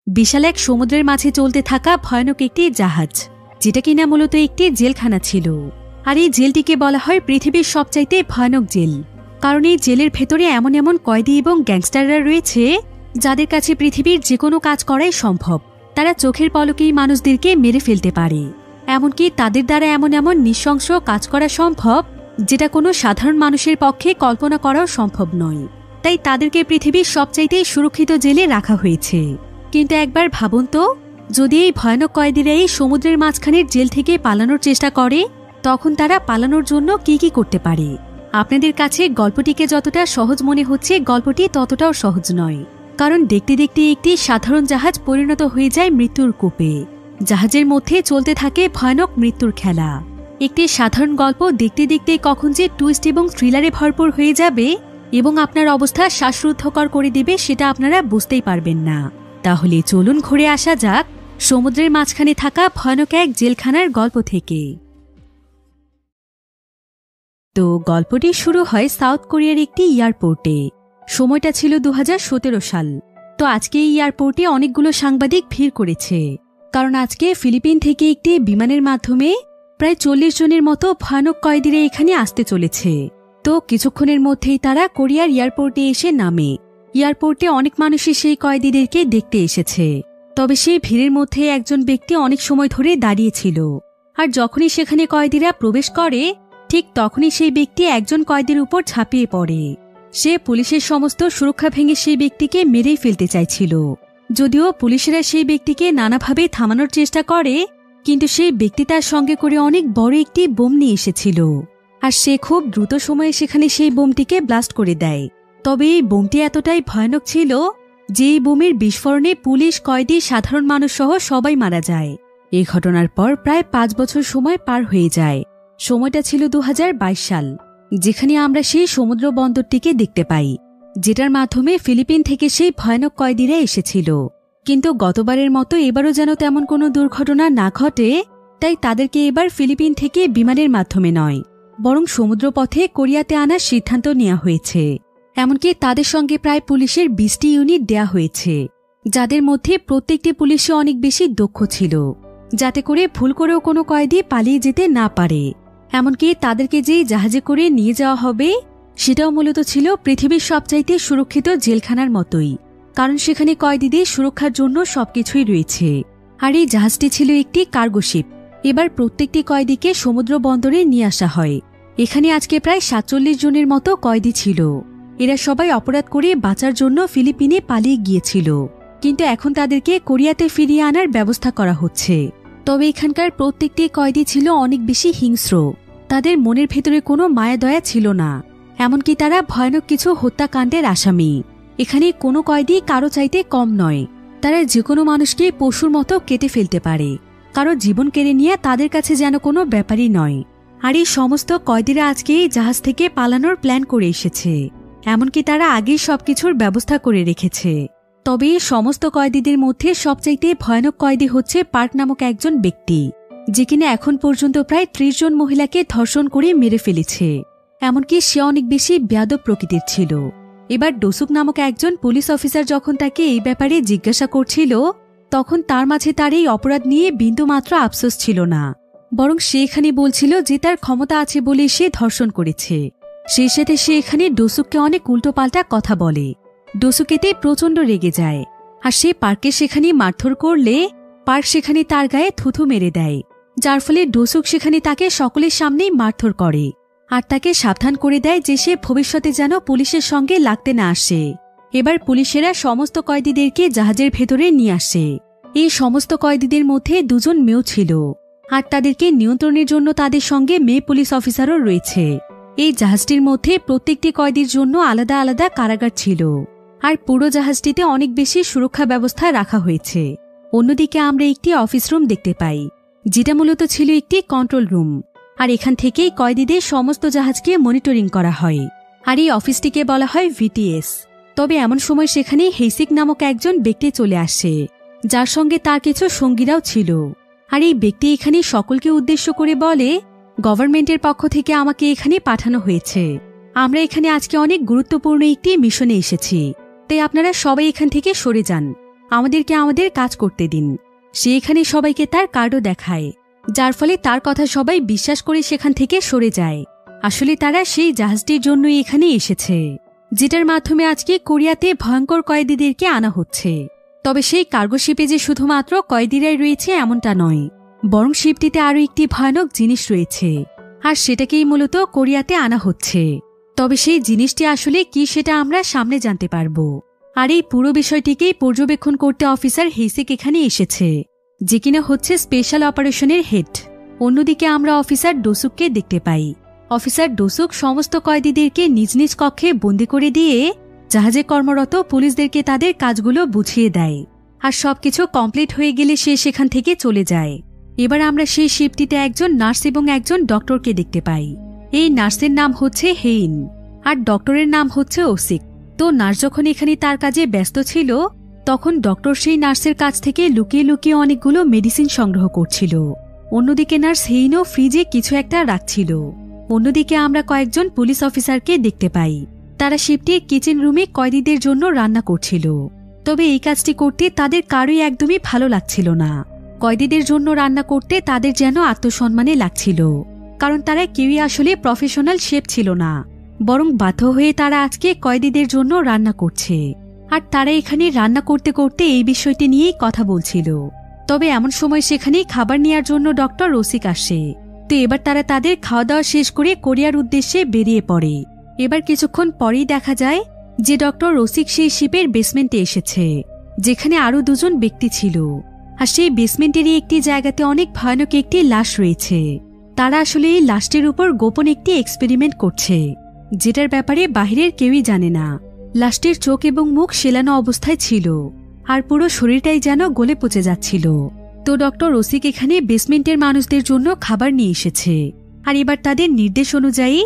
বিশাল এক সমুদ্রের মাঝে চলতে থাকা ভয়ানক একটি জাহাজ, যেটা কিনা মূলত একটি জেলখানা ছিল। আর এই জেলটিকে বলা হয় পৃথিবীর সবচাইতে ভয়ানক জেল, কারণ এই জেলের ভেতরে এমন এমন কয়েদি এবং গ্যাংস্টাররা রয়েছে যাদের কাছে পৃথিবীর যে কোনো কাজ করাই সম্ভব। তারা চোখের পলকেই মানুষদেরকে মেরে ফেলতে পারে, এমনকি তাদের দ্বারা এমন এমন নৃশংস কাজ করা সম্ভব যেটা কোনো সাধারণ মানুষের পক্ষে কল্পনা করাও সম্ভব নয়। তাই তাদেরকে পৃথিবীর সবচাইতে সুরক্ষিত জেলে রাখা হয়েছে। কিন্তু একবার ভাবুন তো, যদি এই ভয়ানক কয়েদিরা এই সমুদ্রের মাঝখানের জেল থেকে পালানোর চেষ্টা করে, তখন তারা পালানোর জন্য কি কি করতে পারে। আপনাদের কাছে গল্পটিকে যতটা সহজ মনে হচ্ছে, গল্পটি ততটাও সহজ নয়। কারণ দেখতে দেখতে একটি সাধারণ জাহাজ পরিণত হয়ে যায় মৃত্যুর কূপে। জাহাজের মধ্যে চলতে থাকে ভয়ানক মৃত্যুর খেলা। একটি সাধারণ গল্প দেখতে দেখতে কখন যে টুইস্ট এবং থ্রিলারে ভরপুর হয়ে যাবে এবং আপনার অবস্থা শ্বাসরুদ্ধকর করে দেবে, সেটা আপনারা বুঝতেই পারবেন না। তাহলে চলুন ঘুরে আসা যাক সমুদ্রের মাঝখানে থাকা ভয়ানক এক জেলখানার গল্প থেকে। তো গল্পটি শুরু হয় সাউথ কোরিয়ার একটি এয়ারপোর্টে। সময়টা ছিল 2017 সাল। তো আজকে এই এয়ারপোর্টে অনেকগুলো সাংবাদিক ভিড় করেছে, কারণ আজকে ফিলিপিন থেকে একটি বিমানের মাধ্যমে প্রায় 40 জনের মতো ভয়ানক কয়েদিরা এখানে আসতে চলেছে। তো কিছুক্ষণের মধ্যেই তারা কোরিয়ার এয়ারপোর্টে এসে নামে। এয়ারপোর্টে অনেক মানুষই সেই কয়েদিদেরকে দেখতে এসেছে। তবে সেই ভিড়ের মধ্যে একজন ব্যক্তি অনেক সময় ধরে দাঁড়িয়েছিল, আর যখনই সেখানে কয়েদিরা প্রবেশ করে, ঠিক তখনই সেই ব্যক্তি একজন কয়েদির উপর ঝাঁপিয়ে পড়ে। সে পুলিশের সমস্ত সুরক্ষা ভেঙে সেই ব্যক্তিকে মেরেই ফেলতে চাইছিল। যদিও পুলিশেরা সেই ব্যক্তিকে নানাভাবে থামানোর চেষ্টা করে, কিন্তু সেই ব্যক্তি তার সঙ্গে করে অনেক বড় একটি বোম নিয়ে এসেছিল, আর সে খুব দ্রুত সময়ে সেখানে সেই বোমটিকে ব্লাস্ট করে দেয়। তবে এই বোমটি এতটাই ভয়ানক ছিল যে এই বোমের বিস্ফোরণে পুলিশ, কয়েদি, সাধারণ মানুষ সহ সবাই মারা যায়। এই ঘটনার পর প্রায় 5 বছর সময় পার হয়ে যায়। সময়টা ছিল 2022 সাল, যেখানে আমরা সেই সমুদ্র বন্দরটিকে দেখতে পাই, যেটার মাধ্যমে ফিলিপিন থেকে সেই ভয়ানক কয়েদিরা এসেছিল। কিন্তু গতবারের মতো এবারও যেন তেমন কোনো দুর্ঘটনা না ঘটে, তাই তাদেরকে এবার ফিলিপিন থেকে বিমানের মাধ্যমে নয়, বরং সমুদ্রপথে কোরিয়াতে আনার সিদ্ধান্ত নেওয়া হয়েছে। এমনকি তাদের সঙ্গে প্রায় পুলিশের 20টি ইউনিট দেয়া হয়েছে, যাদের মধ্যে প্রত্যেকটি পুলিশে অনেক বেশি দক্ষ ছিল, যাতে করে ভুল করেও কোনো কয়েদি পালিয়ে যেতে না পারে। এমনকি তাদেরকে যেই জাহাজে করে নিয়ে যাওয়া হবে, সেটাও মূলত ছিল পৃথিবীর সবচাইতে সুরক্ষিত জেলখানার মতোই, কারণ সেখানে কয়েদিদের সুরক্ষার জন্য সবকিছুই রয়েছে। আর এই জাহাজটি ছিল একটি কার্গো শিপ। এবার প্রত্যেকটি কয়েদিকে সমুদ্র বন্দরে নিয়ে আসা হয়। এখানে আজকে প্রায় 47 জনের মতো কয়েদি ছিল। এরা সবাই অপরাধ করে বাঁচার জন্য ফিলিপিনে পালিয়ে গিয়েছিল, কিন্তু এখন তাদেরকে কোরিয়াতে ফিরিয়ে আনার ব্যবস্থা করা হচ্ছে। তবে এখানকার প্রত্যেকটি কয়েদি ছিল অনেক বেশি হিংস্র। তাদের মনের ভেতরে কোনো মায়া দয়া ছিল না, এমনকি তারা ভয়ানক কিছু হত্যাকাণ্ডের আসামি। এখানে কোনো কয়েদি কারো চাইতে কম নয়। তারা যে কোনো মানুষকে পশুর মতো কেটে ফেলতে পারে, কারো জীবন কেড়ে নিয়ে তাদের কাছে যেন কোনো ব্যাপারই নয়। আর এই সমস্ত কয়েদিরা আজকে এই জাহাজ থেকে পালানোর প্ল্যান করে এসেছে, এমনকি তারা আগেই সবকিছুর ব্যবস্থা করে রেখেছে। তবে এই সমস্ত কয়েদিদের মধ্যে সবচাইতে ভয়ানক কয়েদি হচ্ছে পার্ক নামক একজন ব্যক্তি, যে কিনা এখন পর্যন্ত প্রায় 30 জন মহিলাকে ধর্ষণ করে মেরে ফেলেছে। এমনকি সে অনেক বেশি বেয়াদব প্রকৃতির ছিল। এবার ডোসুক নামক একজন পুলিশ অফিসার যখন তাকে এই ব্যাপারে জিজ্ঞাসা করছিল, তখন তার মাঝে তার এই অপরাধ নিয়ে বিন্দুমাত্র আফসোস ছিল না, বরং সে এখানে বলছিল যে তার ক্ষমতা আছে বলে সে ধর্ষণ করেছে। সেই সাথে সে এখানে ডোসুককে অনেক উল্টোপাল্টা কথা বলে। ডোসুক এতে প্রচণ্ড রেগে যায়, আর সে পার্কে সেখানে মারধর করলে পার্ক সেখানে তার গায়ে থুথু মেরে দেয়, যার ফলে ডোসুক সেখানে তাকে সকলের সামনেই মারধর করে, আর তাকে সাবধান করে দেয় যে সে ভবিষ্যতে যেন পুলিশের সঙ্গে লাগতে না আসে। এবার পুলিশেরা সমস্ত কয়েদিদেরকে জাহাজের ভেতরে নিয়ে আসে। এই সমস্ত কয়েদিদের মধ্যে 2 জন মেয়েও ছিল, আর তাদেরকে নিয়ন্ত্রণের জন্য তাদের সঙ্গে মেয়ে পুলিশ অফিসারও রয়েছে। এই জাহাজটির মধ্যে প্রত্যেকটি কয়েদির জন্য আলাদা আলাদা কারাগার ছিল, আর পুরো জাহাজটিতে অনেক বেশি সুরক্ষা ব্যবস্থা রাখা হয়েছে। অন্যদিকে আমরা একটি অফিস রুম দেখতে পাই, যেটা মূলত ছিল একটি কন্ট্রোল রুম, আর এখান থেকেই কয়েদিদের সমস্ত জাহাজকে মনিটরিং করা হয়। আর এই অফিসটিকে বলা হয় VTS। তবে এমন সময় সেখানে হেইসিক নামক একজন ব্যক্তি চলে আসে, যার সঙ্গে তার কিছু সঙ্গীরাও ছিল। আর এই ব্যক্তি এখানে সকলকে উদ্দেশ্য করে বলে, গভর্নমেন্টের পক্ষ থেকে আমাকে এখানে পাঠানো হয়েছে। আমরা এখানে আজকে অনেক গুরুত্বপূর্ণ একটি মিশনে এসেছি, তাই আপনারা সবাই এখান থেকে সরে যান। আমাদেরকে আমাদের কাজ করতে দিন। সে এখানে সবাইকে তার কার্ডও দেখায়, যার ফলে তার কথা সবাই বিশ্বাস করে সেখান থেকে সরে যায়। আসলে তারা সেই জাহাজটির জন্যই এখানে এসেছে, যেটার মাধ্যমে আজকে কোরিয়াতে ভয়ঙ্কর কয়েদিদেরকে আনা হচ্ছে। তবে সেই কার্গো শিপে যে শুধুমাত্র কয়েদিরাই রয়েছে এমনটা নয়, বরং শিপটিতে আরও একটি ভয়ানক জিনিস রয়েছে, আর সেটাকেই মূলত কোরিয়াতে আনা হচ্ছে। তবে সেই জিনিসটি আসলে কি সেটা আমরা সামনে জানতে পারব। আর এই পুরো বিষয়টিকেই পর্যবেক্ষণ করতে অফিসার হেইসেক এখানে এসেছে, যে কিনা হচ্ছে স্পেশাল অপারেশনের হেড। অন্যদিকে আমরা অফিসার ডোসুককে দেখতে পাই। অফিসার ডোসুক সমস্ত কয়েদিদেরকে নিজ নিজ কক্ষে বন্দি করে দিয়ে জাহাজে কর্মরত পুলিশদেরকে তাদের কাজগুলো বুঝিয়ে দেয়। আর সবকিছু কমপ্লিট হয়ে গেলে সে সেখান থেকে চলে যায়। এবার আমরা সেই শিপটিতে একজন নার্স এবং একজন ডক্টরকে দেখতে পাই। এই নার্সের নাম হচ্ছে হেইন, আর ডক্টরের নাম হচ্ছে ওসিক। তো নার্স যখন এখানে তার কাজে ব্যস্ত ছিল, তখন ডক্টর সেই নার্সের কাছ থেকে লুকিয়ে লুকিয়ে অনেকগুলো মেডিসিন সংগ্রহ করছিল। অন্যদিকে নার্স হেইনও ফ্রিজে কিছু একটা রাখছিল। অন্যদিকে আমরা কয়েকজন পুলিশ অফিসারকে দেখতে পাই। তারা শিপটির কিচেন রুমে কয়েদিদের জন্য রান্না করছিল। তবে এই কাজটি করতে তাদের কারোই একদমই ভালো লাগছিল না। কয়েদিদের জন্য রান্না করতে তাদের যেন আত্মসম্মানে লাগছিল, কারণ তারা কেউই আসলে প্রফেশনাল শেফ ছিল না, বরং বাধ্য হয়ে তারা আজকে কয়েদিদের জন্য রান্না করছে। আর তারা এখানে রান্না করতে করতে এই বিষয়টি নিয়েই কথা বলছিল। তবে এমন সময় সেখানে খাবার নেওয়ার জন্য ডক্টর ওসিক আসে। তো এবার তারা তাদের খাওয়া দাওয়া শেষ করে কোরিয়ার উদ্দেশ্যে বেরিয়ে পড়ে। এবার কিছুক্ষণ পরেই দেখা যায় যে ডক্টর ওসিক সেই শিপের বেসমেন্টে এসেছে, যেখানে আরও দুজন ব্যক্তি ছিল। আর সেই বেসমেন্টেরই একটি জায়গাতে অনেক ভয়ানক একটি লাশ রয়েছে। তারা আসলে এই লাশটির উপর গোপন একটি এক্সপেরিমেন্ট করছে, যেটার ব্যাপারে বাহিরের কেউই জানে না। লাশটির চোখ এবং মুখ সেলানো অবস্থায় ছিল, আর পুরো শরীরটাই যেন গলে পচে যাচ্ছিল। তো ডক্টর ওসিক এখানে বেসমেন্টের মানুষদের জন্য খাবার নিয়ে এসেছে। আর এবার তাদের নির্দেশ অনুযায়ী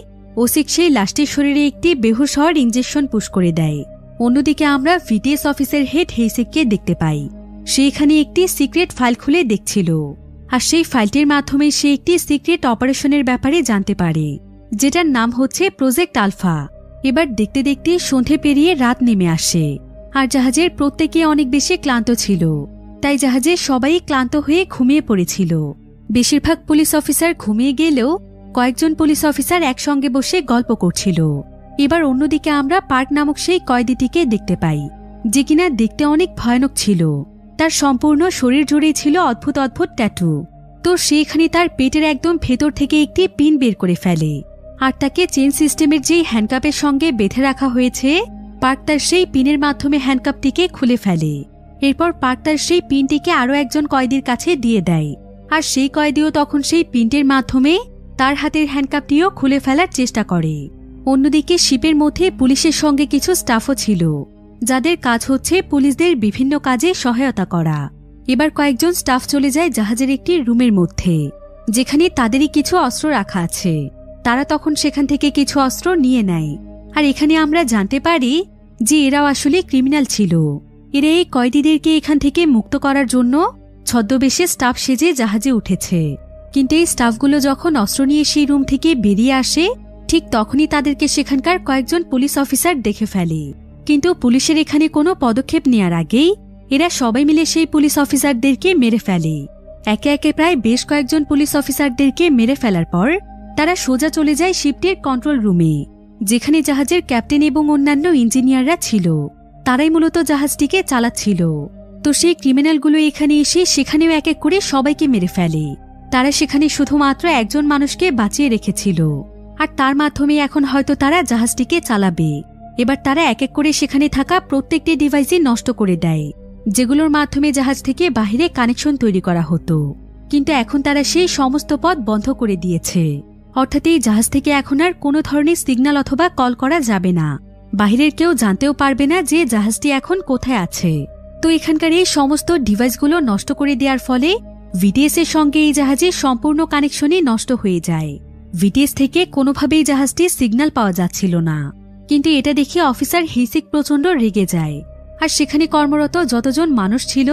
ওসিক সেই লাশটির শরীরে একটি বেহুশ হওয়ার ইঞ্জেকশন পুশ করে দেয়। অন্যদিকে আমরা ভিটিএস অফিসের হেড হেইসেককে দেখতে পাই। সে এখানে একটি সিক্রেট ফাইল খুলে দেখছিল, আর সেই ফাইলটির মাধ্যমে সে একটি সিক্রেট অপারেশনের ব্যাপারে জানতে পারে, যেটার নাম হচ্ছে প্রজেক্ট আলফা। এবার দেখতে দেখতে সন্ধে পেরিয়ে রাত নেমে আসে, আর জাহাজের প্রত্যেকে অনেক বেশি ক্লান্ত ছিল। তাই জাহাজে সবাই ক্লান্ত হয়ে ঘুমিয়ে পড়েছিল। বেশিরভাগ পুলিশ অফিসার ঘুমিয়ে গেলেও কয়েকজন পুলিশ অফিসার একসঙ্গে বসে গল্প করছিল। এবার অন্যদিকে আমরা পার্ক নামক সেই কয়েদিটিকে দেখতে পাই, যে কিনা দেখতে অনেক ভয়ানক ছিল। তার সম্পূর্ণ শরীর জুড়েই ছিল অদ্ভুত অদ্ভুত ট্যাটু। তো সে এখানে তার পেটের একদম ভেতর থেকে একটি পিন বের করে ফেলে, আর তাকে চেন সিস্টেমের যেই হ্যান্ডকাপের সঙ্গে বেঁধে রাখা হয়েছে, পার্ক তার সেই পিনের মাধ্যমে হ্যান্ডকাপটিকে খুলে ফেলে। এরপর পার্ক তার সেই পিনটিকে আরও একজন কয়েদির কাছে দিয়ে দেয়, আর সেই কয়েদিও তখন সেই পিনটির মাধ্যমে তার হাতের হ্যান্ডকাপটিও খুলে ফেলার চেষ্টা করে। অন্যদিকে শিপের মধ্যে পুলিশের সঙ্গে কিছু স্টাফও ছিল, যাদের কাজ হচ্ছে পুলিশদের বিভিন্ন কাজে সহায়তা করা। এবার কয়েকজন স্টাফ চলে যায় জাহাজের একটি রুমের মধ্যে, যেখানে তাদেরই কিছু অস্ত্র রাখা আছে। তারা তখন সেখান থেকে কিছু অস্ত্র নিয়ে নেয়। আর এখানে আমরা জানতে পারি যে এরাও আসলে ক্রিমিনাল ছিল। এরা এই কয়েদিদেরকে এখান থেকে মুক্ত করার জন্য ছদ্মবেশে স্টাফ সেজে জাহাজে উঠেছে। কিন্তু এই স্টাফগুলো যখন অস্ত্র নিয়ে সেই রুম থেকে বেরিয়ে আসে, ঠিক তখনই তাদেরকে সেখানকার কয়েকজন পুলিশ অফিসার দেখে ফেলে। কিন্তু পুলিশের এখানে কোনো পদক্ষেপ নেয়ার আগেই এরা সবাই মিলে সেই পুলিশ অফিসারদেরকে মেরে ফেলে। একে একে প্রায় বেশ কয়েকজন পুলিশ অফিসারদেরকে মেরে ফেলার পর তারা সোজা চলে যায় শিপটির কন্ট্রোল রুমে, যেখানে জাহাজের ক্যাপ্টেন এবং অন্যান্য ইঞ্জিনিয়াররা ছিল। তারাই মূলত জাহাজটিকে চালাচ্ছিল। তো সেই ক্রিমিনালগুলো এখানে এসে সেখানেও এক এক করে সবাইকে মেরে ফেলে। তারা সেখানে শুধুমাত্র একজন মানুষকে বাঁচিয়ে রেখেছিল, আর তার মাধ্যমে এখন হয়তো তারা জাহাজটিকে চালাবে। এবার তারা এক এক করে সেখানে থাকা প্রত্যেকটি ডিভাইসই নষ্ট করে দেয়, যেগুলোর মাধ্যমে জাহাজ থেকে বাহিরে কানেকশন তৈরি করা হতো। কিন্তু এখন তারা সেই সমস্ত পথ বন্ধ করে দিয়েছে। অর্থাৎ এই জাহাজ থেকে এখন আর কোনো ধরনের সিগন্যাল অথবা কল করা যাবে না। বাহিরের কেউ জানতেও পারবে না যে জাহাজটি এখন কোথায় আছে। তো এখানকার এই সমস্ত ডিভাইসগুলো নষ্ট করে দেওয়ার ফলে ভিটিএস এর সঙ্গে এই জাহাজের সম্পূর্ণ কানেকশনই নষ্ট হয়ে যায়। ভিটিএস থেকে কোনোভাবেই জাহাজটির সিগন্যাল পাওয়া যাচ্ছিল না। কিন্তু এটা দেখে অফিসার হেইসেক প্রচণ্ড রেগে যায়, আর সেখানে কর্মরত যতজন মানুষ ছিল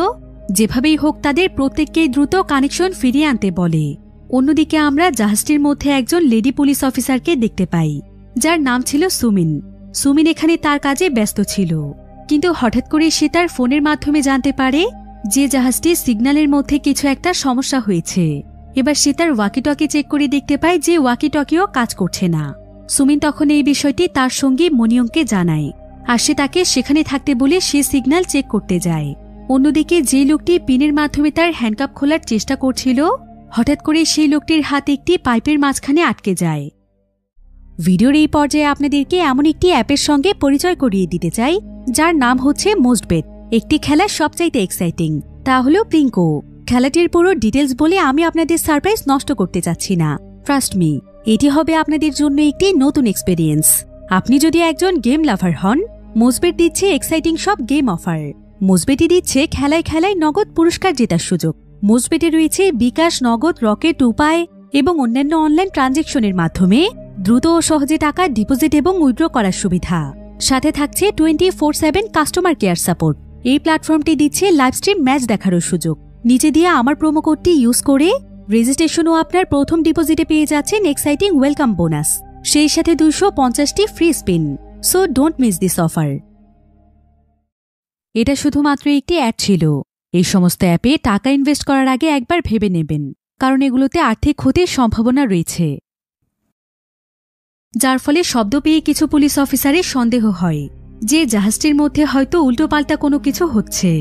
যেভাবেই হোক তাদের প্রত্যেককেই দ্রুত কানেকশন ফিরিয়ে আনতে বলে। অন্যদিকে আমরা জাহাজটির মধ্যে একজন লেডি পুলিশ অফিসারকে দেখতে পাই, যার নাম ছিল সুমিন। সুমিন এখানে তার কাজে ব্যস্ত ছিল। কিন্তু হঠাৎ করে সে তার ফোনের মাধ্যমে জানতে পারে যে জাহাজটির সিগন্যালের মধ্যে কিছু একটা সমস্যা হয়েছে। এবার সে তার ওয়াকিটকি চেক করে দেখতে পায় যে ওয়াকিটকিও কাজ করছে না। সুমিন তখন এই বিষয়টি তার সঙ্গী মনিয়ংকে জানায়, আর সে তাকে সেখানে থাকতে বলে সে সিগন্যাল চেক করতে যায়। অন্যদিকে যে লোকটি পিনের মাধ্যমে তার হ্যান্ডকাপ খোলার চেষ্টা করছিল, হঠাৎ করে সেই লোকটির হাত একটি পাইপের মাঝখানে আটকে যায়। ভিডিওর এই পর্যায়ে আপনাদেরকে এমন একটি অ্যাপের সঙ্গে পরিচয় করিয়ে দিতে চাই, যার নাম হচ্ছে মোস্টবেট। একটি খেলা সবচাইতে এক্সাইটিং, তা হলো প্লিঙ্কো। খেলাটির পুরো ডিটেলস বলে আমি আপনাদের সারপ্রাইজ নষ্ট করতে চাচ্ছি না। ট্রাস্ট মি, এটি হবে আপনাদের জন্য একটি নতুন এক্সপেরিয়েন্স। আপনি যদি একজন গেম লাভার হন, মোস্টবেট দিচ্ছে এক্সাইটিং সব গেম অফার। মোস্টবেটই দিচ্ছে খেলায় খেলায় নগদ পুরস্কার জেতার সুযোগ। মোস্টবেটে রয়েছে বিকাশ, নগদ, রকেট, উপায় এবং অন্যান্য অনলাইন ট্রানজ্যাকশনের মাধ্যমে দ্রুত ও সহজে টাকা ডিপোজিট এবং উইথড্র করার সুবিধা। সাথে থাকছে 24/7 কাস্টমার কেয়ার সাপোর্ট। এই প্ল্যাটফর্মটি দিচ্ছে লাইভ স্ট্রিম ম্যাচ দেখারও সুযোগ। নিচে দিয়ে আমার প্রোমো কোডটি ইউজ করে রেজিস্ট্রেশন ও আপনার প্রথম ডিপোজিটে পেয়ে যাচ্ছেন এক্সাইটিং ওয়েলকাম বোনাস, সেই সাথে 250টি free spin. So don't miss this offer. এটা শুধুমাত্র একটি অ্যাড ছিল। এই সমস্ত অ্যাপে টাকা ইনভেস্ট করার আগে একবার ভেবে নেবেন, কারণ এগুলোতে আর্থিক ক্ষতির সম্ভাবনা রয়েছে। যার ফলে শব্দ পেয়ে কিছু পুলিশ অফিসারের সন্দেহ হয় যে জাহাজটির মধ্যে হয়তো উল্টোপাল্টা কোনো কিছু হচ্ছে।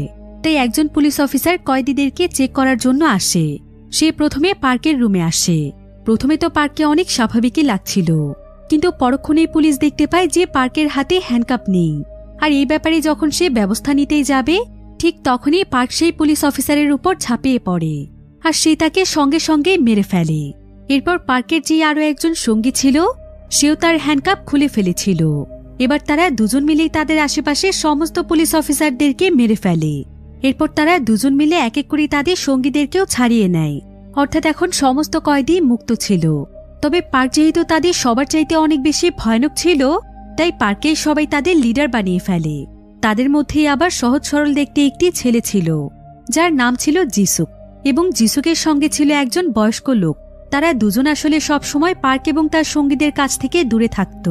তাই একজন পুলিশ অফিসার কয়েদিদেরকে চেক করার জন্য আসে। সে প্রথমে পার্কের রুমে আসে। প্রথমে তো পার্কে অনেক স্বাভাবিকই লাগছিল, কিন্তু পরক্ষণেই পুলিশ দেখতে পায় যে পার্কের হাতে হ্যান্ডকাপ নেই। আর এই ব্যাপারে যখন সে ব্যবস্থা নিতেই যাবে, ঠিক তখনই পার্ক সেই পুলিশ অফিসারের উপর ঝাঁপিয়ে পড়ে, আর সে তাকে সঙ্গে সঙ্গে মেরে ফেলে। এরপর পার্কের যে আরও একজন সঙ্গী ছিল, সেও তার হ্যান্ডকাপ খুলে ফেলেছিল। এবার তারা দুজন মিলেই তাদের আশেপাশে সমস্ত পুলিশ অফিসারদেরকে মেরে ফেলে। এরপর তারা দুজন মিলে এক এক করে তাদের সঙ্গীদেরকেও ছাড়িয়ে নেয়। অর্থাৎ এখন সমস্ত কয়েদি মুক্ত ছিল। তবে পার্ক যেহেতু তাদের সবার চাইতে অনেক বেশি ভয়ানক ছিল, তাই পার্কেই সবাই তাদের লিডার বানিয়ে ফেলে। তাদের মধ্যেই আবার সহজ সরল দেখতে একটি ছেলে ছিল, যার নাম ছিল জিসুক, এবং জিসুকের সঙ্গে ছিল একজন বয়স্ক লোক। তারা দুজন আসলে সবসময় পার্ক এবং তার সঙ্গীদের কাছ থেকে দূরে থাকত।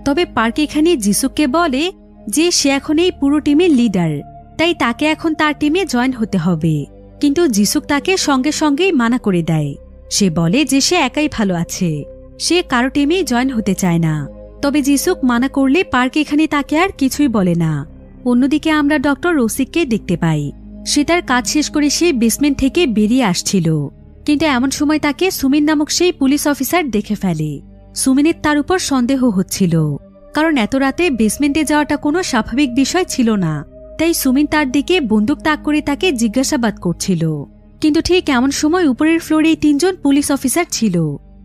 তবে পার্ক এখানে জিসুককে বলে যে সে এখন এই পুরো টিমের লিডার, তাই তাকে এখন তার টিমে জয়েন হতে হবে। কিন্তু জিসুক তাকে সঙ্গে সঙ্গেই মানা করে দেয়। সে বলে যে সে একাই ভালো আছে, সে কারো টিমেই জয়েন হতে চায় না। তবে জিসুক মানা করলে পার্ক এখানে তাকে আর কিছুই বলে না। অন্যদিকে আমরা ডক্টর রসিককে দেখতে পাই। সে তার কাজ শেষ করে সে বেসমেন্ট থেকে বেরিয়ে আসছিল, কিন্তু এমন সময় তাকে সুমিন নামক সেই পুলিশ অফিসার দেখে ফেলে। সুমিনের তার উপর সন্দেহ হচ্ছিল, কারণ এত রাতে বেসমেন্টে যাওয়াটা কোনো স্বাভাবিক বিষয় ছিল না। তাই সুমিন তার দিকে বন্দুক তাক করে তাকে জিজ্ঞাসাবাদ করছিল। কিন্তু ঠিক এমন সময় উপরের ফ্লোরে 3জন পুলিশ অফিসার ছিল।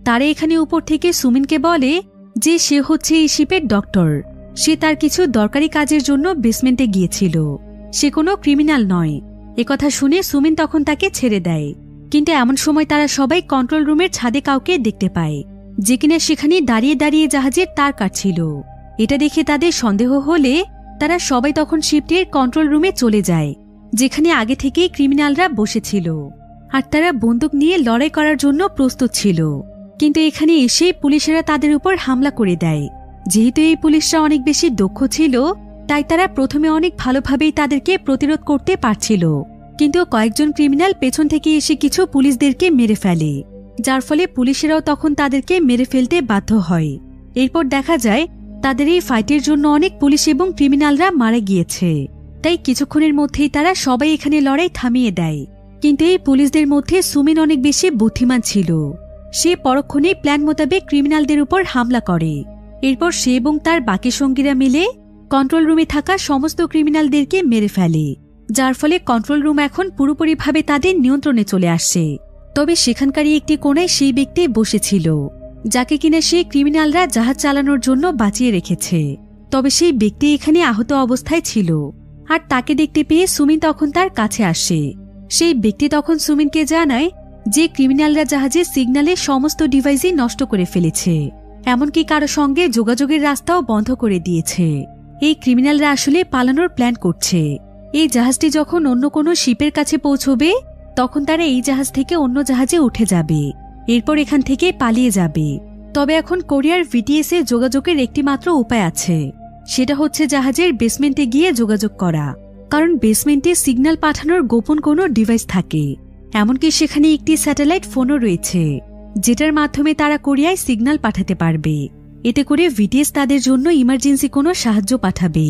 তারা এখানে উপর থেকে সুমিনকে বলে যে সে হচ্ছে এই শিপের ডক্টর। সে তার কিছু দরকারি কাজের জন্য বেসমেন্টে গিয়েছিল, সে কোনো ক্রিমিনাল নয়। একথা শুনে সুমিন তখন তাকে ছেড়ে দেয়। কিন্তু এমন সময় তারা সবাই কন্ট্রোল রুমের ছাদে কাউকে দেখতে পায়, যে কিনা সেখানে দাঁড়িয়ে দাঁড়িয়ে জাহাজের তার কাটছিল। এটা দেখে তাদের সন্দেহ হলে তারা সবাই তখন শিপটির কন্ট্রোল রুমে চলে যায়, যেখানে আগে থেকেই ক্রিমিনালরা বসেছিল, আর তারা বন্দুক নিয়ে লড়াই করার জন্য প্রস্তুত ছিল। কিন্তু এখানে এসে পুলিশেরা তাদের উপর হামলা করে দেয়। যেহেতু এই পুলিশরা অনেক বেশি দক্ষ ছিল, তাই তারা প্রথমে অনেক ভালোভাবেই তাদেরকে প্রতিরোধ করতে পারছিল। কিন্তু কয়েকজন ক্রিমিনাল পেছন থেকে এসে কিছু পুলিশদেরকে মেরে ফেলে, যার ফলে পুলিশেরাও তখন তাদেরকে মেরে ফেলতে বাধ্য হয়। এরপর দেখা যায় তাদের এই ফাইটের জন্য অনেক পুলিশ এবং ক্রিমিনালরা মারা গিয়েছে। তাই কিছুক্ষণের মধ্যেই তারা সবাই এখানে লড়াই থামিয়ে দেয়। কিন্তু এই পুলিশদের মধ্যে সুমিন অনেক বেশি বুদ্ধিমান ছিল। সে পরক্ষণেই প্ল্যান মোতাবেক ক্রিমিনালদের উপর হামলা করে। এরপর সে এবং তার বাকি সঙ্গীরা মিলে কন্ট্রোল রুমে থাকা সমস্ত ক্রিমিনালদেরকে মেরে ফেলে, যার ফলে কন্ট্রোল রুম এখন পুরোপুরিভাবে তাদের নিয়ন্ত্রণে চলে আসে। তবে সেখানকারই একটি কোণায় সেই ব্যক্তি বসেছিল, যাকে কিনা সেই ক্রিমিনালরা জাহাজ চালানোর জন্য বাঁচিয়ে রেখেছে। তবে সেই ব্যক্তি এখানে আহত অবস্থায় ছিল, আর তাকে দেখতে পেয়ে সুমিন তখন তার কাছে আসে। সেই ব্যক্তি তখন সুমিনকে জানায় যে ক্রিমিনালরা জাহাজের সিগন্যালের সমস্ত ডিভাইসই নষ্ট করে ফেলেছে, এমনকি কারো সঙ্গে যোগাযোগের রাস্তাও বন্ধ করে দিয়েছে। এই ক্রিমিনালরা আসলে পালানোর প্ল্যান করছে। এই জাহাজটি যখন অন্য কোনো শিপের কাছে পৌঁছবে, তখন তারা এই জাহাজ থেকে অন্য জাহাজে উঠে যাবে, এরপর এখান থেকে পালিয়ে যাবে। তবে এখন কোরিয়ার ভিটিএস এ যোগাযোগের একটি মাত্র উপায় আছে, সেটা হচ্ছে জাহাজের বেসমেন্টে গিয়ে যোগাযোগ করা, কারণ বেসমেন্টে সিগন্যাল পাঠানোর গোপন কোনো ডিভাইস থাকে। এমনকি সেখানে একটি স্যাটেলাইট ফোনও রয়েছে, যেটার মাধ্যমে তারা কোরিয়ায় সিগন্যাল পাঠাতে পারবে। এতে করে ভিটিএস তাদের জন্য ইমার্জেন্সি কোনো সাহায্য পাঠাবে।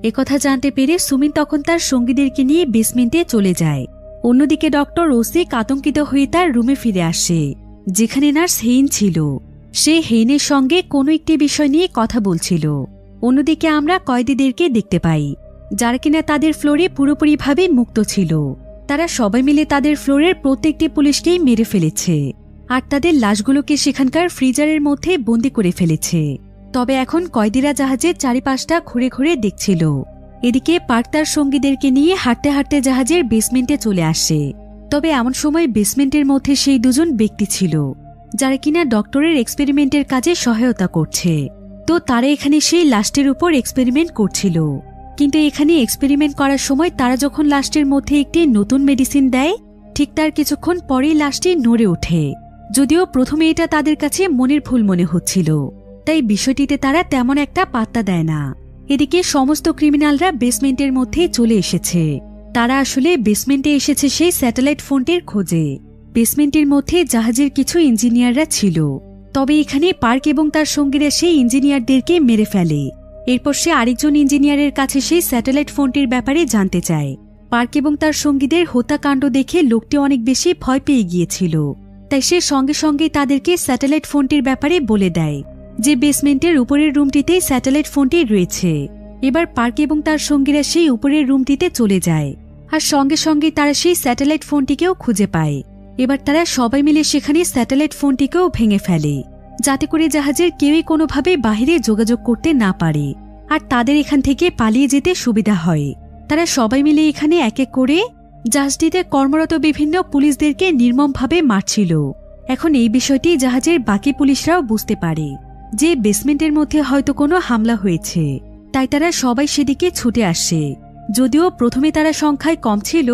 একথা জানতে পেরে সুমিন তখন তার সঙ্গীদেরকে নিয়ে বেসমেন্টে চলে যায়। অন্যদিকে ডক্টর ওসিক আতঙ্কিত হয়ে তার রুমে ফিরে আসে, যেখানে নার্স হেইন ছিল। সে হেইনের সঙ্গে কোনো একটি বিষয় নিয়ে কথা বলছিল। অন্যদিকে আমরা কয়েদিদেরকে দেখতে পাই, যারা কিনা তাদের ফ্লোরে পুরোপুরিভাবে মুক্ত ছিল। তারা সবাই মিলে তাদের ফ্লোরের প্রত্যেকটি পুলিশকেই মেরে ফেলেছে, আর তাদের লাশগুলোকে সেখানকার ফ্রিজারের মধ্যে বন্দি করে ফেলেছে। তবে এখন কয়েদিরা জাহাজের চারিপাশটা ঘুরে ঘুরে দেখছিল। এদিকে পার্ক তার সঙ্গীদেরকে নিয়ে হাঁটতে হাঁটতে জাহাজের বেসমেন্টে চলে আসে। তবে এমন সময় বেসমেন্টের মধ্যে সেই দুজন ব্যক্তি ছিল, যারা কিনা ডক্টরের এক্সপেরিমেন্টের কাজে সহায়তা করছে। তো তারা এখানে সেই লাশটির উপর এক্সপেরিমেন্ট করছিল। কিন্তু এখানে এক্সপেরিমেন্ট করার সময় তারা যখন লাশটির মধ্যে একটি নতুন মেডিসিন দেয়, ঠিক তার কিছুক্ষণ পরেই লাশটি নড়ে ওঠে। যদিও প্রথমে এটা তাদের কাছে মনের ভুল মনে হচ্ছিল, তাই বিষয়টিতে তারা তেমন একটা পাত্তা দেয় না। এদিকে সমস্ত ক্রিমিনালরা বেসমেন্টের মধ্যে চলে এসেছে। তারা আসলে বেসমেন্টে এসেছে সেই স্যাটেলাইট ফোনটির খোঁজে। বেসমেন্টের মধ্যে জাহাজের কিছু ইঞ্জিনিয়াররা ছিল, তবে এখানে পার্ক এবং তার সঙ্গীরা সেই ইঞ্জিনিয়ারদেরকে মেরে ফেলে। এরপর সে আরেকজন ইঞ্জিনিয়ারের কাছে সেই স্যাটেলাইট ফোনটির ব্যাপারে জানতে চায়। পার্ক এবং তার সঙ্গীদের হত্যাকাণ্ড দেখে লোকটি অনেক বেশি ভয় পেয়ে গিয়েছিল, তাই সে সঙ্গে সঙ্গে তাদেরকে স্যাটেলাইট ফোনটির ব্যাপারে বলে দেয় যে বেসমেন্টের উপরের রুমটিতেই স্যাটেলাইট ফোনটি রয়েছে। এবার পার্ক এবং তার সঙ্গীরা সেই উপরের রুমটিতে চলে যায়, আর সঙ্গে সঙ্গে তারা সেই স্যাটেলাইট ফোনটিকেও খুঁজে পায়। এবার তারা সবাই মিলে সেখানে স্যাটেলাইট ফোনটিকেও ভেঙে ফেলে, যাতে করে জাহাজের কেউই কোনোভাবে বাহিরে যোগাযোগ করতে না পারে, আর তাদের এখান থেকে পালিয়ে যেতে সুবিধা হয়। তারা সবাই মিলে এখানে এক এক করে জাহাজটিতে কর্মরত বিভিন্ন পুলিশদেরকে নির্মমভাবে মারছিল। এখন এই বিষয়টি জাহাজের বাকি পুলিশরাও বুঝতে পারে যে বেসমেন্টের মধ্যে হয়তো কোনো হামলা হয়েছে, তাই তারা সবাই সেদিকে ছুটে আসে। যদিও প্রথমে তারা সংখ্যায় কম ছিল,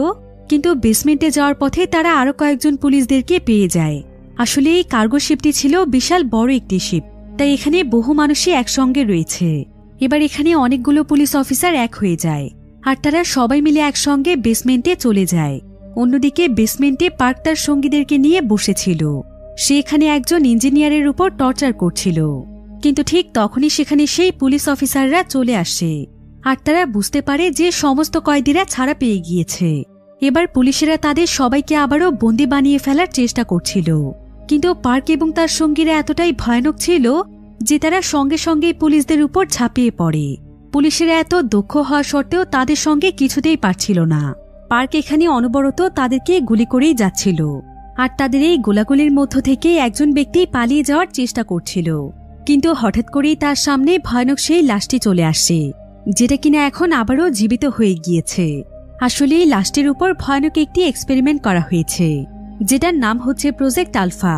কিন্তু বেসমেন্টে যাওয়ার পথে তারা আরো কয়েকজন পুলিশদেরকে পেয়ে যায়। আসলে এই কার্গো শিপটি ছিল বিশাল বড় একটি শিপ, তাই এখানে বহু মানুষই একসঙ্গে রয়েছে। এবার এখানে অনেকগুলো পুলিশ অফিসার এক হয়ে যায়, আর তারা সবাই মিলে একসঙ্গে বেসমেন্টে চলে যায়। অন্যদিকে বেসমেন্টে পার্ক তার সঙ্গীদেরকে নিয়ে বসেছিল। সে এখানে একজন ইঞ্জিনিয়ারের উপর টর্চার করছিল, কিন্তু ঠিক তখনই সেখানে সেই পুলিশ অফিসাররা চলে আসে, আর তারা বুঝতে পারে যে সমস্ত কয়েদিরা ছাড়া পেয়ে গিয়েছে। এবার পুলিশেরা তাদের সবাইকে আবারও বন্দী বানিয়ে ফেলার চেষ্টা করছিল, কিন্তু পার্ক এবং তার সঙ্গীরা এতটাই ভয়ানক ছিল যে তারা সঙ্গে সঙ্গে পুলিশদের উপর ঝাঁপিয়ে পড়ে। পুলিশেরা এত দক্ষ হওয়া সত্ত্বেও তাদের সঙ্গে কিছুতেই পারছিল না। পার্ক এখানে অনবরত তাদেরকে গুলি করেই যাচ্ছিল, আর তাদের এই গোলাগুলির মধ্য থেকে একজন ব্যক্তি পালিয়ে যাওয়ার চেষ্টা করছিল। কিন্তু হঠাৎ করেই তার সামনে ভয়ানক সেই লাশটি চলে আসে, যেটা কিনা এখন আবারও জীবিত হয়ে গিয়েছে। আসলে এই লাশটির উপর ভয়ানক একটি এক্সপেরিমেন্ট করা হয়েছে, যেটার নাম হচ্ছে প্রজেক্ট আলফা,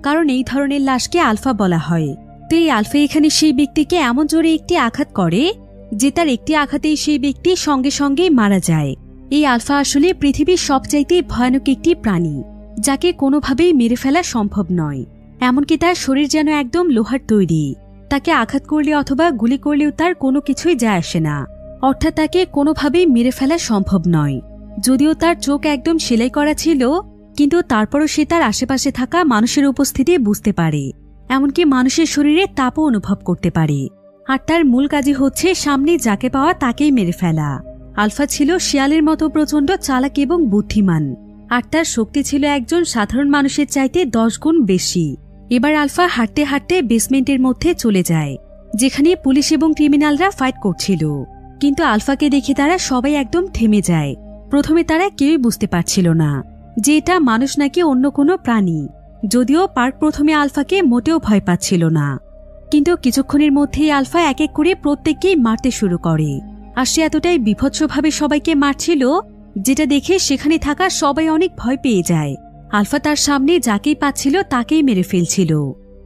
কারণ এই ধরনের লাশকে আলফা বলা হয়। তো এই আলফা এখানে সেই ব্যক্তিকে এমন জোরে একটি আঘাত করে যে তার একটি আঘাতেই সেই ব্যক্তি সঙ্গে সঙ্গে মারা যায়। এই আলফা আসলে পৃথিবীর সবচাইতে ভয়ানক একটি প্রাণী, যাকে কোনোভাবেই মেরে ফেলা সম্ভব নয়। এমনকি তার শরীর যেন একদম লোহার তৈরি। তাকে আঘাত করলে অথবা গুলি করলেও তার কোনো কিছুই যায় আসে না, অর্থাৎ তাকে কোনোভাবেই মেরে ফেলা সম্ভব নয়। যদিও তার চোখ একদম সেলাই করা ছিল, কিন্তু তারপরও সে তার আশেপাশে থাকা মানুষের উপস্থিতি বুঝতে পারে, এমনকি মানুষের শরীরে তাপও অনুভব করতে পারে। আর তার মূল কাজই হচ্ছে সামনে যাকে পাওয়া তাকেই মেরে ফেলা। আলফা ছিল শিয়ালের মতো প্রচণ্ড চালাক এবং বুদ্ধিমান, আর তার শক্তি ছিল একজন সাধারণ মানুষের চাইতে 10 গুণ বেশি। এবার আলফা হাঁটতে হাঁটতে বেসমেন্টের মধ্যে চলে যায়, যেখানে পুলিশ এবং ক্রিমিনালরা ফাইট করছিল। কিন্তু আলফাকে দেখে তারা সবাই একদম থেমে যায়। প্রথমে তারা কেউই বুঝতে পারছিল না যে এটা মানুষ নাকি অন্য কোনো প্রাণী। যদিও পার্ক প্রথমে আলফাকে মোটেও ভয় পাচ্ছিল না, কিন্তু কিছুক্ষণের মধ্যেই আলফা এক এক করে প্রত্যেককেই মারতে শুরু করে। আর সে এতটাই বিভৎসভাবে সবাইকে মারছিল, যেটা দেখে সেখানে থাকা সবাই অনেক ভয় পেয়ে যায়। আলফা তার সামনে যাকেই পাচ্ছিল তাকেই মেরে ফেলছিল।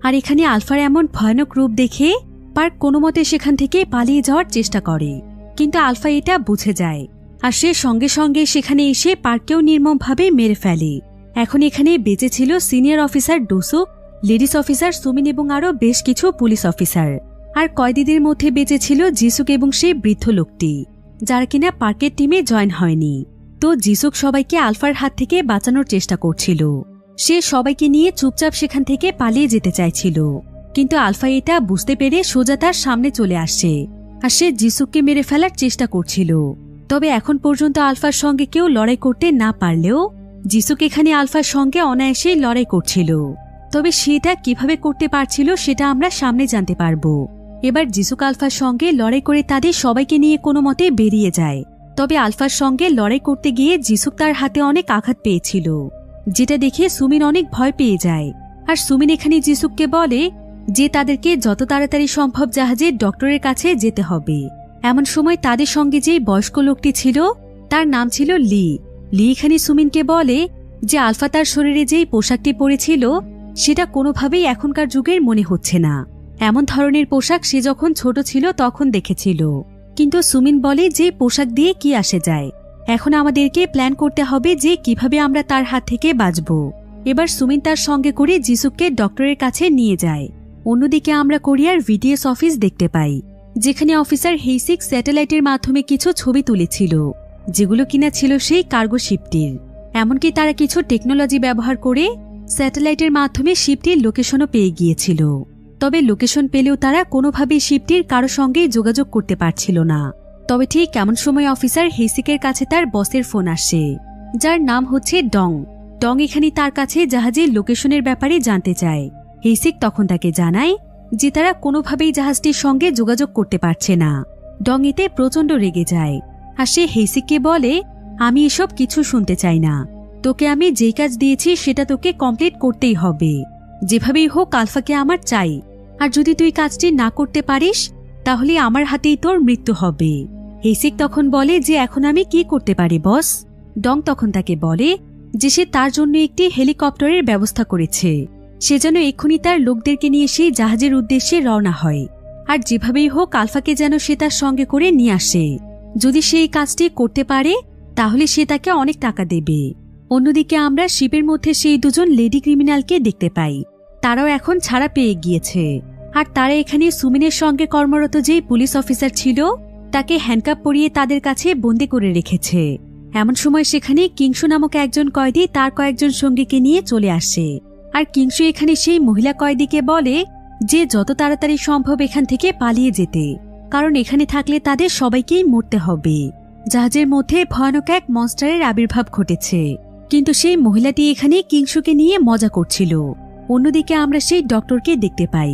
আর এখানে আলফার এমন ভয়ানক রূপ দেখে পার্ক কোনোমতে সেখান থেকে পালিয়ে যাওয়ার চেষ্টা করে, কিন্তু আলফা এটা বুঝে যায়, আর সে সঙ্গে সঙ্গে সেখানে এসে পার্ককেও নির্মমভাবে মেরে ফেলে। এখন এখানে বেঁচে ছিল senior officer Dosuk, ladies officer Sumin এবং আরও বেশ কিছু পুলিশ অফিসার। আর কয়েদিদের মধ্যে বেঁচে ছিল জিসুক এবং সেই বৃদ্ধ লোকটি, যার কিনা পার্কের টিমে জয়েন হয়নি। তো জিসুক সবাইকে আলফার হাত থেকে বাঁচানোর চেষ্টা করছিল। সে সবাইকে নিয়ে চুপচাপ সেখান থেকে পালিয়ে যেতে চাইছিল, কিন্তু আলফা এটা বুঝতে পেরে সোজা তার সামনে চলে আসে আর সে জিসুককে মেরে ফেলার চেষ্টা করছিল। তবে এখন পর্যন্ত আলফার সঙ্গে কেউ লড়াই করতে না পারলেও জিসুক এখানে আলফার সঙ্গে অনায়াসেই লড়াই করছিল। তবে সেটা কিভাবে করতে পারছিল সেটা আমরা সামনে জানতে পারবো। এবার জিসুক আলফার সঙ্গে লড়াই করে তাদের সবাইকে নিয়ে কোনো মতে বেরিয়ে যায়। তবে আলফার সঙ্গে লড়াই করতে গিয়ে জিসুক তার হাতে অনেক আঘাত পেয়েছিল, যেটা দেখে সুমিন অনেক ভয় পেয়ে যায়। আর সুমিন এখানে জিসুককে বলে যে তাদেরকে যত তাড়াতাড়ি সম্ভব জাহাজে ডক্টরের কাছে যেতে হবে। এমন সময় তাদের সঙ্গে যে বয়স্ক লোকটি ছিল তার নাম ছিল লি। লি এখানে সুমিনকে বলে যে আলফা তার শরীরে যেই পোশাকটি পরেছিল সেটা কোনোভাবেই এখনকার যুগের মনে হচ্ছে না। এমন ধরনের পোশাক সে যখন ছোট ছিল তখন দেখেছিল। কিন্তু সুমিন বলে যে পোশাক দিয়ে কি আসে যায়, এখন আমাদেরকে প্ল্যান করতে হবে যে কিভাবে আমরা তার হাত থেকে বাঁচব। এবার সুমিন তার সঙ্গে করে জিসুককে ডক্টরের কাছে নিয়ে যায়। অন্যদিকে আমরা কোরিয়ার ভিডিএস অফিস দেখতে পাই, যেখানে অফিসার হেইসিক স্যাটেলাইটের মাধ্যমে কিছু ছবি তুলেছিল, যেগুলো কিনা ছিল সেই কার্গো শিপটির। এমনকি তারা কিছু টেকনোলজি ব্যবহার করে স্যাটেলাইটের মাধ্যমে শিপটির লোকেশনও পেয়ে গিয়েছিল। তবে লোকেশন পেলেও তারা কোনোভাবেই শিপটির কারো সঙ্গে যোগাযোগ করতে পারছিল না। তবে ঠিক এমন সময় অফিসার হেইসিকের কাছে তার বসের ফোন আসে, যার নাম হচ্ছে ডং। ডং এখানে তার কাছে জাহাজের লোকেশনের ব্যাপারে জানতে চায়। হেইসিক তখন তাকে জানায় যে তারা কোনোভাবেই জাহাজটির সঙ্গে যোগাযোগ করতে পারছে না। ডং এতে প্রচণ্ড রেগে যায় আর সে হেইসিককে বলে, আমি এসব কিছু শুনতে চাই না, তোকে আমি যেই কাজ দিয়েছি সেটা তোকে কমপ্লিট করতেই হবে। যেভাবেই হোক আলফাকে আমার চাই, আর যদি তুই কাজটি না করতে পারিস তাহলে আমার হাতেই তোর মৃত্যু হবে। হেইসিক তখন বলে যে এখন আমি কি করতে পারি বস? ডং তখন তাকে বলে যে সে তার জন্য একটি হেলিকপ্টারের ব্যবস্থা করেছে, সে যেন এক্ষুনি তার লোকদেরকে নিয়ে সেই জাহাজের উদ্দেশ্যে রওনা হয়, আর যেভাবেই হোক আলফাকে যেন সে তার সঙ্গে করে নিয়ে আসে। যদি সে এই কাজটি করতে পারে তাহলে সে তাকে অনেক টাকা দেবে। অন্যদিকে আমরা শিপের মধ্যে সেই দুজন লেডি ক্রিমিনালকে দেখতে পাই, তারাও এখন ছাড়া পেয়ে গিয়েছে। আর তারা এখানে সুমিনের সঙ্গে কর্মরত যে পুলিশ অফিসার ছিল তাকে হ্যান্ডকাপ পরিয়ে তাদের কাছে বন্দি করে রেখেছে। এমন সময় সেখানে কিংসু নামক একজন কয়েদি তার কয়েকজন সঙ্গীকে নিয়ে চলে আসে। আর কিংসু এখানে সেই মহিলা কয়েদিকে বলে যে যত তাড়াতাড়ি সম্ভব এখান থেকে পালিয়ে যেতে, কারণ এখানে থাকলে তাদের সবাইকেই মরতে হবে। জাহাজের মধ্যে ভয়ানক এক মনস্টারের আবির্ভাব ঘটেছে, কিন্তু সেই মহিলাটি এখানে কিংসুকে নিয়ে মজা করছিল। অন্যদিকে আমরা সেই ডক্টরকে দেখতে পাই,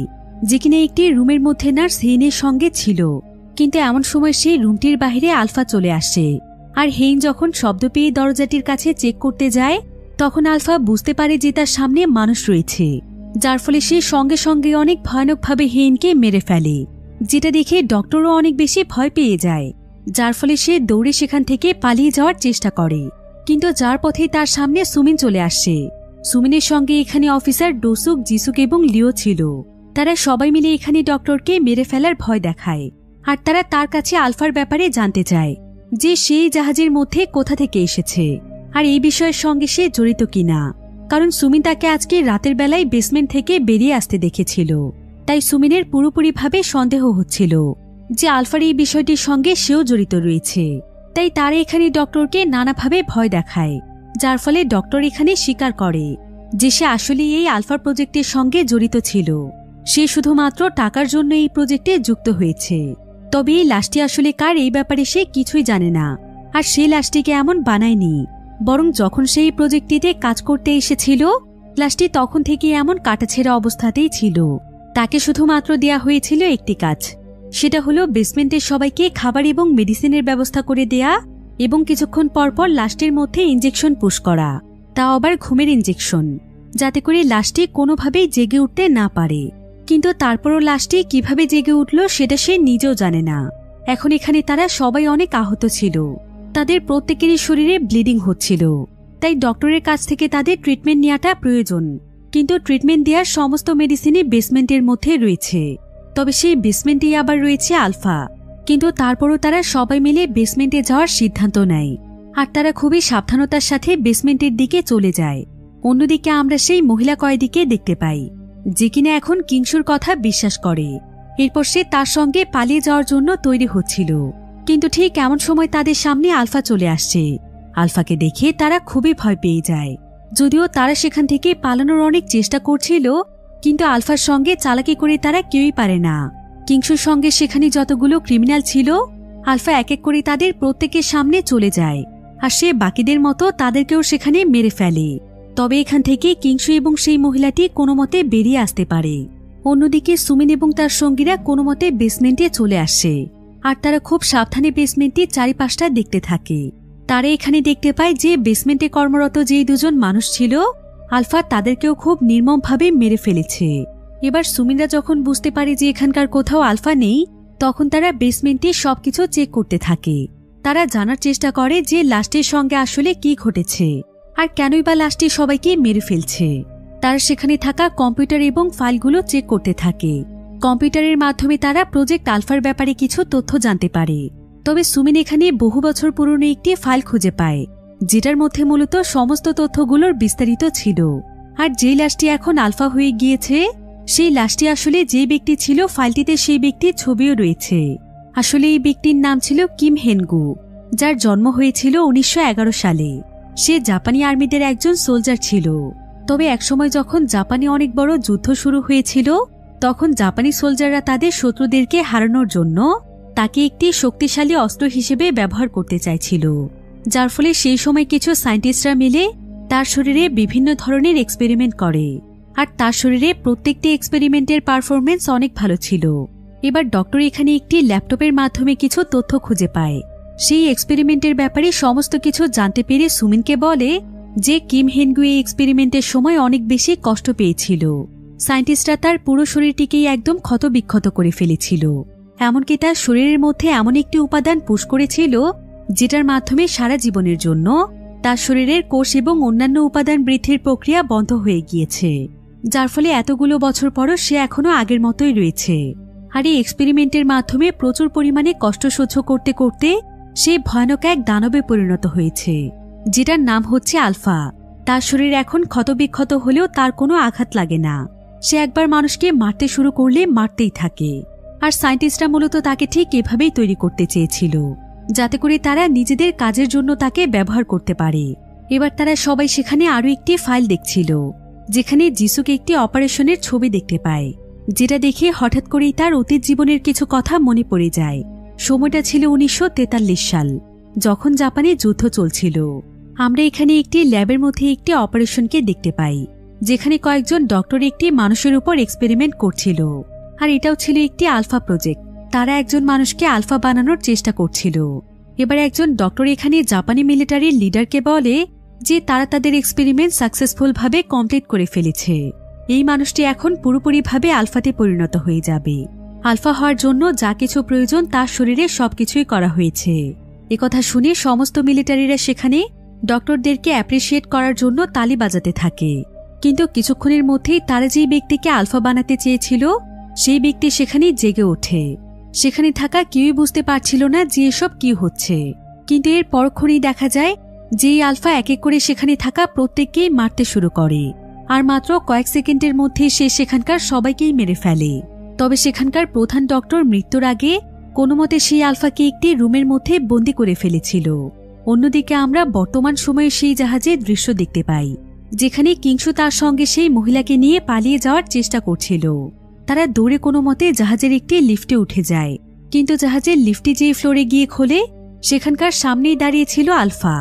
যে কিনা একটি রুমের মধ্যে নার্স হেইনের সঙ্গে ছিল। কিন্তু এমন সময় সেই রুমটির বাইরে আলফা চলে আসে। আর হেইন যখন শব্দ পেয়ে দরজাটির কাছে চেক করতে যায় তখন আলফা বুঝতে পারে যে তার সামনে মানুষ রয়েছে, যার ফলে সে সঙ্গে সঙ্গে অনেক ভয়ানকভাবে হেইনকে মেরে ফেলে, যেটা দেখে ডক্টরও অনেক বেশি ভয় পেয়ে যায়, যার ফলে সে দৌড়ে সেখান থেকে পালিয়ে যাওয়ার চেষ্টা করে। কিন্তু যার পথে তার সামনে সুমিন চলে আসে। সুমিনের সঙ্গে এখানে অফিসার ডোসুক, জিসুক এবং লিও ছিল। তারা সবাই মিলে এখানে ডক্টরকে মেরে ফেলার ভয় দেখায়, আর তারা তার কাছে আলফার ব্যাপারে জানতে চায় যে সেই জাহাজের মধ্যে কোথা থেকে এসেছে আর এই বিষয়ের সঙ্গে সে জড়িত কিনা। কারণ সুমিন তাকে আজকে রাতের বেলায় বেসমেন্ট থেকে বেরিয়ে আসতে দেখেছিল, তাই সুমিনের পুরোপুরিভাবে সন্দেহ হচ্ছিল যে আলফার এই বিষয়টির সঙ্গে সেও জড়িত রয়েছে। তাই তারা এখানে ডক্টরকে নানাভাবে ভয় দেখায়, যার ফলে ডক্টর এখানে স্বীকার করে যে সে আসলে এই আলফা প্রজেক্টের সঙ্গে জড়িত ছিল। সে শুধুমাত্র টাকার জন্য এই প্রজেক্টে যুক্ত হয়েছে। তবে এই লাশটি আসলে কার এই ব্যাপারে সে কিছুই জানে না, আর সেই লাশটিকে এমন বানায়নি, বরং যখন সেই প্রজেক্টটিতে কাজ করতে এসেছিল লাশটি তখন থেকে এমন কাটাছেঁড়া অবস্থাতেই ছিল। তাকে শুধুমাত্র দেয়া হয়েছিল একটি কাজ, সেটা হলো বেসমেন্টের সবাইকে খাবার এবং মেডিসিনের ব্যবস্থা করে দেয়া এবং কিছুক্ষণ পরপর লাশটির মধ্যে ইঞ্জেকশন পুশ করা, তাও আবার ঘুমের ইঞ্জেকশন, যাতে করে লাশটি কোনোভাবেই জেগে উঠতে না পারে। কিন্তু তারপরও লাশটি কিভাবে জেগে উঠল সেটা সে নিজেও জানে না। এখন এখানে তারা সবাই অনেক আহত ছিল, তাদের প্রত্যেকেরই শরীরে ব্লিডিং হচ্ছিল, তাই ডক্টরের কাছ থেকে তাদের ট্রিটমেন্ট নেওয়াটা প্রয়োজন। কিন্তু ট্রিটমেন্ট দেওয়ার সমস্ত মেডিসিনই বেসমেন্টের মধ্যে রয়েছে, তবে সেই বেসমেন্টেই আবার রয়েছে আলফা। কিন্তু তারপরও তারা সবাই মিলে বেসমেন্টে যাওয়ার সিদ্ধান্ত নেয়, আর তারা খুবই সাবধানতার সাথে বেসমেন্টের দিকে চলে যায়। অন্যদিকে আমরা সেই মহিলা কয়েদিকে দেখতে পাই, যে কিনা এখন কিংসুর কথা বিশ্বাস করে এরপর সে তার সঙ্গে পালিয়ে যাওয়ার জন্য তৈরি হচ্ছিল, কিন্তু ঠিক এমন সময় তাদের সামনে আলফা চলে আসছে। আলফাকে দেখে তারা খুবই ভয় পেয়ে যায়। যদিও তারা সেখান থেকে পালানোর অনেক চেষ্টা করছিল, কিন্তু আলফার সঙ্গে চালাকি করে তারা কেউই পারে না। কিংসুর সঙ্গে সেখানে যতগুলো ক্রিমিনাল ছিল, আলফা এক এক করে তাদের প্রত্যেকের সামনে চলে যায়, আর সে বাকিদের মতো তাদেরকেও সেখানে মেরে ফেলে। তবে এখান থেকে কিংসু এবং সেই মহিলাটি কোনো মতে বেরিয়ে আসতে পারে। অন্যদিকে সুমিন এবং তার সঙ্গীরা কোনো মতে বেসমেন্টে চলে আসে, আর তারা খুব সাবধানে বেসমেন্টের চারিপাশটা দেখতে থাকে। তারা এখানে দেখতে পায় যে বেসমেন্টে কর্মরত যেই দুজন মানুষ ছিল, আলফা তাদেরকেও খুব নির্মমভাবে মেরে ফেলেছে। এবার সুমিনরা যখন বুঝতে পারে যে এখানকার কোথাও আলফা নেই, তখন তারা বেসমেন্টে সবকিছু চেক করতে থাকে। তারা জানার চেষ্টা করে যে লাশটির সঙ্গে আসলে কি ঘটেছে, আর কেনই বা লাশটি সবাইকে মেরে ফেলছে। তারা সেখানে থাকা কম্পিউটার এবং ফাইলগুলো চেক করতে থাকে। কম্পিউটারের মাধ্যমে তারা প্রজেক্ট আলফার ব্যাপারে কিছু তথ্য জানতে পারে। তবে সুমিন এখানে বহু বছর পুরনো একটি ফাইল খুঁজে পায়, যেটার মধ্যে মূলত সমস্ত তথ্যগুলোর বিস্তারিত ছিল। আর যে লাশটি এখন আলফা হয়ে গিয়েছে, সেই লাশটি আসলে যে ব্যক্তি ছিল ফাইলটিতে সেই ব্যক্তির ছবিও রয়েছে। আসলে এই ব্যক্তির নাম ছিল কিম হেনগু, যার জন্ম হয়েছিল 1911 সালে। সে জাপানি আর্মিদের একজন সোলজার ছিল। তবে একসময় যখন জাপানে অনেক বড় যুদ্ধ শুরু হয়েছিল, তখন জাপানি সোলজাররা তাদের শত্রুদেরকে হারানোর জন্য তাকে একটি শক্তিশালী অস্ত্র হিসেবে ব্যবহার করতে চাইছিল, যার ফলে সেই সময় কিছু সায়েন্টিস্টরা মিলে তার শরীরে বিভিন্ন ধরনের এক্সপেরিমেন্ট করে। আর তার শরীরে প্রত্যেকটি এক্সপেরিমেন্টের পারফরমেন্স অনেক ভালো ছিল। এবার ডক্টর এখানে একটি ল্যাপটপের মাধ্যমে কিছু তথ্য খুঁজে পায়। সেই এক্সপেরিমেন্টের ব্যাপারে সমস্ত কিছু জানতে পেরে সুমিনকে বলে যে কিম হেনগু এই এক্সপেরিমেন্টের সময় অনেক বেশি কষ্ট পেয়েছিল। সায়েন্টিস্টরা তার পুরো শরীরটিকেই একদম ক্ষতবিক্ষত করে ফেলেছিল। এমনকি তার শরীরের মধ্যে এমন একটি উপাদান পুশ করেছিল, যেটার মাধ্যমে সারা জীবনের জন্য তার শরীরের কোষ এবং অন্যান্য উপাদান বৃদ্ধির প্রক্রিয়া বন্ধ হয়ে গিয়েছে, যার ফলে এতগুলো বছর পরও সে এখনো আগের মতোই রয়েছে। আর এই এক্সপেরিমেন্টের মাধ্যমে প্রচুর পরিমাণে কষ্ট সহ্য করতে করতে সে ভয়ানক এক দানবে পরিণত হয়েছে, যেটার নাম হচ্ছে আলফা। তার শরীর এখন ক্ষতবিক্ষত হলেও তার কোনো আঘাত লাগে না। সে একবার মানুষকে মারতে শুরু করলে মারতেই থাকে। আর সায়েন্টিস্টরা মূলত তাকে ঠিক এভাবেই তৈরি করতে চেয়েছিল, যাতে করে তারা নিজেদের কাজের জন্য তাকে ব্যবহার করতে পারে। এবার তারা সবাই সেখানে আরও একটি ফাইল দেখছিল, যেখানে যিশুকে একটি অপারেশনের ছবি দেখতে পায়, যেটা দেখে হঠাৎ করেই তার অতীত জীবনের কিছু কথা মনে পড়ে যায়। সময়টা ছিল 1943 সাল, যখন জাপানে যুদ্ধ চলছিল। আমরা এখানে একটি ল্যাবের মধ্যে একটি অপারেশনকে দেখতে পাই, যেখানে কয়েকজন ডক্টর একটি মানুষের উপর এক্সপেরিমেন্ট করছিল। আর এটাও ছিল একটি আলফা প্রজেক্ট। তারা একজন মানুষকে আলফা বানানোর চেষ্টা করছিল। এবার একজন ডক্টর এখানে জাপানি মিলিটারির লিডারকে বলে যে তারা তাদের এক্সপেরিমেন্ট সাকসেসফুলভাবে কমপ্লিট করে ফেলেছে। এই মানুষটি এখন পুরোপুরিভাবে আলফাতে পরিণত হয়ে যাবে। আলফা হওয়ার জন্য যা কিছু প্রয়োজন তার শরীরে সবকিছুই করা হয়েছে। একথা শুনে সমস্ত মিলিটারিরা সেখানে ডক্টরদেরকে অ্যাপ্রিসিয়েট করার জন্য তালি বাজাতে থাকে। কিন্তু কিছুক্ষণের মধ্যেই তারা যেই ব্যক্তিকে আলফা বানাতে চেয়েছিল, সেই ব্যক্তি সেখানে জেগে ওঠে। সেখানে থাকা কেউই বুঝতে পারছিল না যে এসব কি হচ্ছে। কিন্তু এর পরক্ষণেই দেখা যায় যে আলফা এক এক করে সেখানে থাকা প্রত্যেককেই মারতে শুরু করে। আর মাত্র কয়েক সেকেন্ডের মধ্যে সে সেখানকার সবাইকেই মেরে ফেলে। তবে সেখানকার প্রধান ডক্টর মৃত্যুর আগে কোনোমতে সেই আলফাকে একটি রুমের মধ্যে বন্দি করে ফেলেছিল। অন্যদিকে আমরা বর্তমান সময়ে সেই জাহাজের দৃশ্য দেখতে পাই, যেখানে কিংসু তার সঙ্গে সেই মহিলাকে নিয়ে পালিয়ে যাওয়ার চেষ্টা করছিল। তারা দৌড়ে কোনো মতে জাহাজের একটি লিফটে উঠে যায়, কিন্তু জাহাজের লিফটে যেই ফ্লোরে গিয়ে খোলে, সেখানকার সামনেই দাঁড়িয়েছিল আলফা।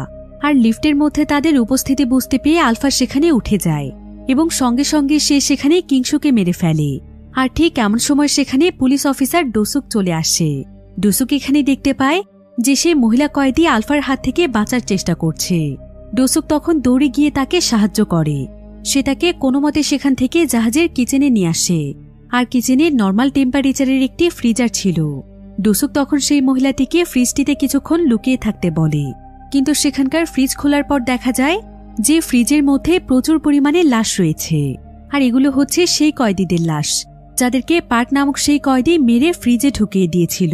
আর লিফটের মধ্যে তাদের উপস্থিতি বুঝতে পেয়ে আলফা সেখানে উঠে যায় এবং সঙ্গে সঙ্গে সে সেখানে কিংসুকে মেরে ফেলে। আর ঠিক এমন সময় সেখানে পুলিশ অফিসার ডোসুক চলে আসে। ডোসুক এখানে দেখতে পায় যে সে মহিলা কয়েদি আলফার হাত থেকে বাঁচার চেষ্টা করছে। ডোসুক তখন দৌড়ে গিয়ে তাকে সাহায্য করে। সে তাকে কোনো মতে সেখান থেকে জাহাজের কিচেনে নিয়ে আসে। আর কিচেনে নর্মাল টেম্পারেচারের একটি ফ্রিজার ছিল। ডোসুক তখন সেই মহিলাটিকে ফ্রিজটিতে কিছুক্ষণ লুকিয়ে থাকতে বলে, কিন্তু সেখানকার ফ্রিজ খোলার পর দেখা যায় যে ফ্রিজের মধ্যে প্রচুর পরিমাণে লাশ রয়েছে। আর এগুলো হচ্ছে সেই কয়েদিদের লাশ, যাদেরকে পার্ক নামক সেই কয়েদি মেরে ফ্রিজে ঢুকিয়ে দিয়েছিল।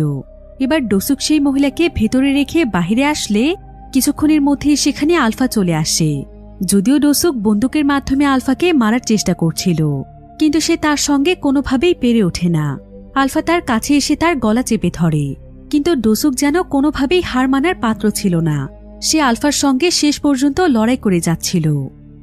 এবার ডোসুক সেই মহিলাকে ভেতরে রেখে বাহিরে আসলে কিছুক্ষণের মধ্যে সেখানে আলফা চলে আসে। যদিও ডোসুক বন্দুকের মাধ্যমে আলফাকে মারার চেষ্টা করছিল, কিন্তু সে তার সঙ্গে কোনোভাবেই পেরে ওঠে না। আলফা তার কাছে এসে তার গলা চেপে ধরে, কিন্তু ডোসুক যেন কোনোভাবেই হার মানার পাত্র ছিল না। সে আলফার সঙ্গে শেষ পর্যন্ত লড়াই করে যাচ্ছিল।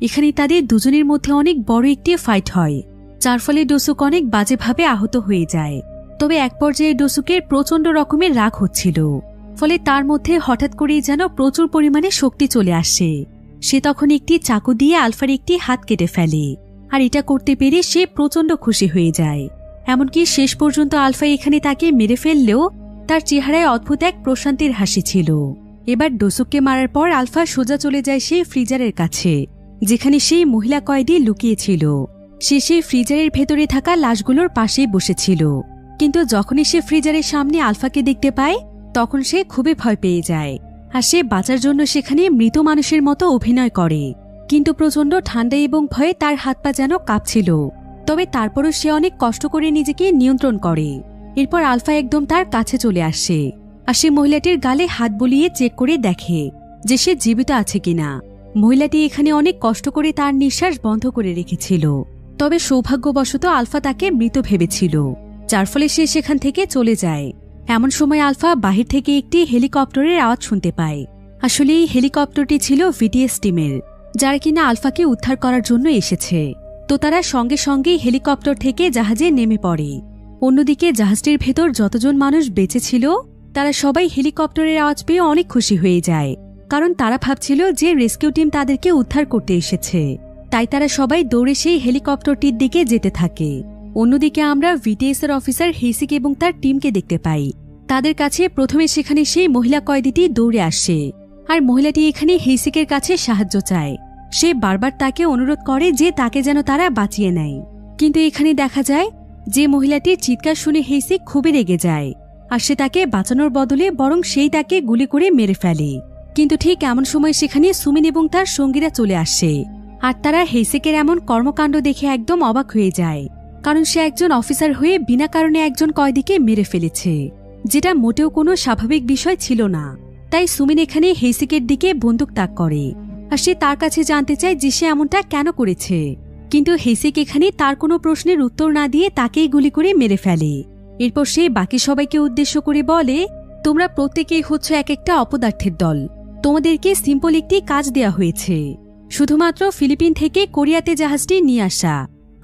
এখানে তাদের দুজনের মধ্যে অনেক বড় একটি ফাইট হয়, যার ফলে ডোসুক অনেক বাজেভাবে আহত হয়ে যায়। তবে এক পর্যায়ে ডোসুকের প্রচণ্ড রকমের রাগ হচ্ছিল, ফলে তার মধ্যে হঠাৎ করেই যেন প্রচুর পরিমাণে শক্তি চলে আসে। সে তখন একটি চাকু দিয়ে আলফার একটি হাত কেটে ফেলে, আর এটা করতে পেরে সে প্রচণ্ড খুশি হয়ে যায়। এমনকি শেষ পর্যন্ত আলফা এখানে তাকে মেরে ফেললেও তার চেহারায় অদ্ভুত এক প্রশান্তির হাসি ছিল। এবার ডোসুককে মারার পর আলফা সোজা চলে যায় সেই ফ্রিজারের কাছে, যেখানে সেই মহিলা কয়েদি লুকিয়েছিল। সে সেই ফ্রিজারের ভেতরে থাকা লাশগুলোর পাশেই বসেছিল, কিন্তু যখনই সে ফ্রিজারের সামনে আলফাকে দেখতে পায় তখন সে খুবই ভয় পেয়ে যায়, আর সে বাঁচার জন্য সেখানে মৃত মানুষের মতো অভিনয় করে। কিন্তু প্রচণ্ড ঠান্ডা এবং ভয়ে তার হাত পা যেন কাঁপছিল, তবে তারপরও সে অনেক কষ্ট করে নিজেকে নিয়ন্ত্রণ করে। এরপর আলফা একদম তার কাছে চলে আসে, আর সে মহিলাটির গালে হাত বুলিয়ে চেক করে দেখে যে সে জীবিত আছে কিনা। মহিলাটি এখানে অনেক কষ্ট করে তার নিঃশ্বাস বন্ধ করে রেখেছিল, তবে সৌভাগ্যবশত আলফা তাকে মৃত ভেবেছিল, যার ফলে সে সেখান থেকে চলে যায়। এমন সময় আলফা বাহির থেকে একটি হেলিকপ্টারের আওয়াজ শুনতে পায়। আসলে এই হেলিকপ্টারটি ছিল ভিটিএস টিমের, যারা কিনা আলফাকে উদ্ধার করার জন্য এসেছে। তো তারা সঙ্গে সঙ্গেই হেলিকপ্টার থেকে জাহাজে নেমে পড়ে। অন্যদিকে জাহাজটির ভেতর যতজন মানুষ বেঁচে ছিল তারা সবাই হেলিকপ্টারের আওয়াজ পেয়ে অনেক খুশি হয়ে যায়, কারণ তারা ভাবছিল যে রেস্কিউ টিম তাদেরকে উদ্ধার করতে এসেছে। তাই তারা সবাই দৌড়ে সেই হেলিকপ্টারটির দিকে যেতে থাকে। অন্যদিকে আমরা ভিটিএস এর অফিসার হেইসিক এবং তার টিমকে দেখতে পাই। তাদের কাছে প্রথমে সেখানে সেই মহিলা কয়েদিটি দৌড়ে আসে, আর মহিলাটি এখানে হেইসিকের কাছে সাহায্য চায়। সে বারবার তাকে অনুরোধ করে যে তাকে যেন তারা বাঁচিয়ে নেয়, কিন্তু এখানে দেখা যায় যে মহিলাটির চিৎকার শুনে হেইসিক খুবই রেগে যায়, আর সে তাকে বাঁচানোর বদলে বরং সেই তাকে গুলি করে মেরে ফেলে। কিন্তু ঠিক এমন সময় সেখানে সুমিন এবং তার সঙ্গীরা চলে আসে, আর তারা হেইসিকের এমন কর্মকাণ্ড দেখে একদম অবাক হয়ে যায়, কারণ সে একজন অফিসার হয়ে বিনা কারণে একজন কয়েদিকে মেরে ফেলেছে, যেটা মোটেও কোনো স্বাভাবিক বিষয় ছিল না। তাই সুমিন এখানে হেইসিকের দিকে বন্দুক তাক করে, আর সে তার কাছে জানতে চায় যে সে এমনটা কেন করেছে। কিন্তু হেইসিক এখানে তার কোনো প্রশ্নের উত্তর না দিয়ে তাকেই গুলি করে মেরে ফেলে। এরপর সে বাকি সবাইকে উদ্দেশ্য করে বলে, তোমরা প্রত্যেকেই হচ্ছ এক একটা অপদার্থের দল। তোমাদেরকে সিম্পল একটি কাজ দেয়া হয়েছে, শুধুমাত্র ফিলিপিন থেকে কোরিয়াতে জাহাজটি নিয়ে আসা।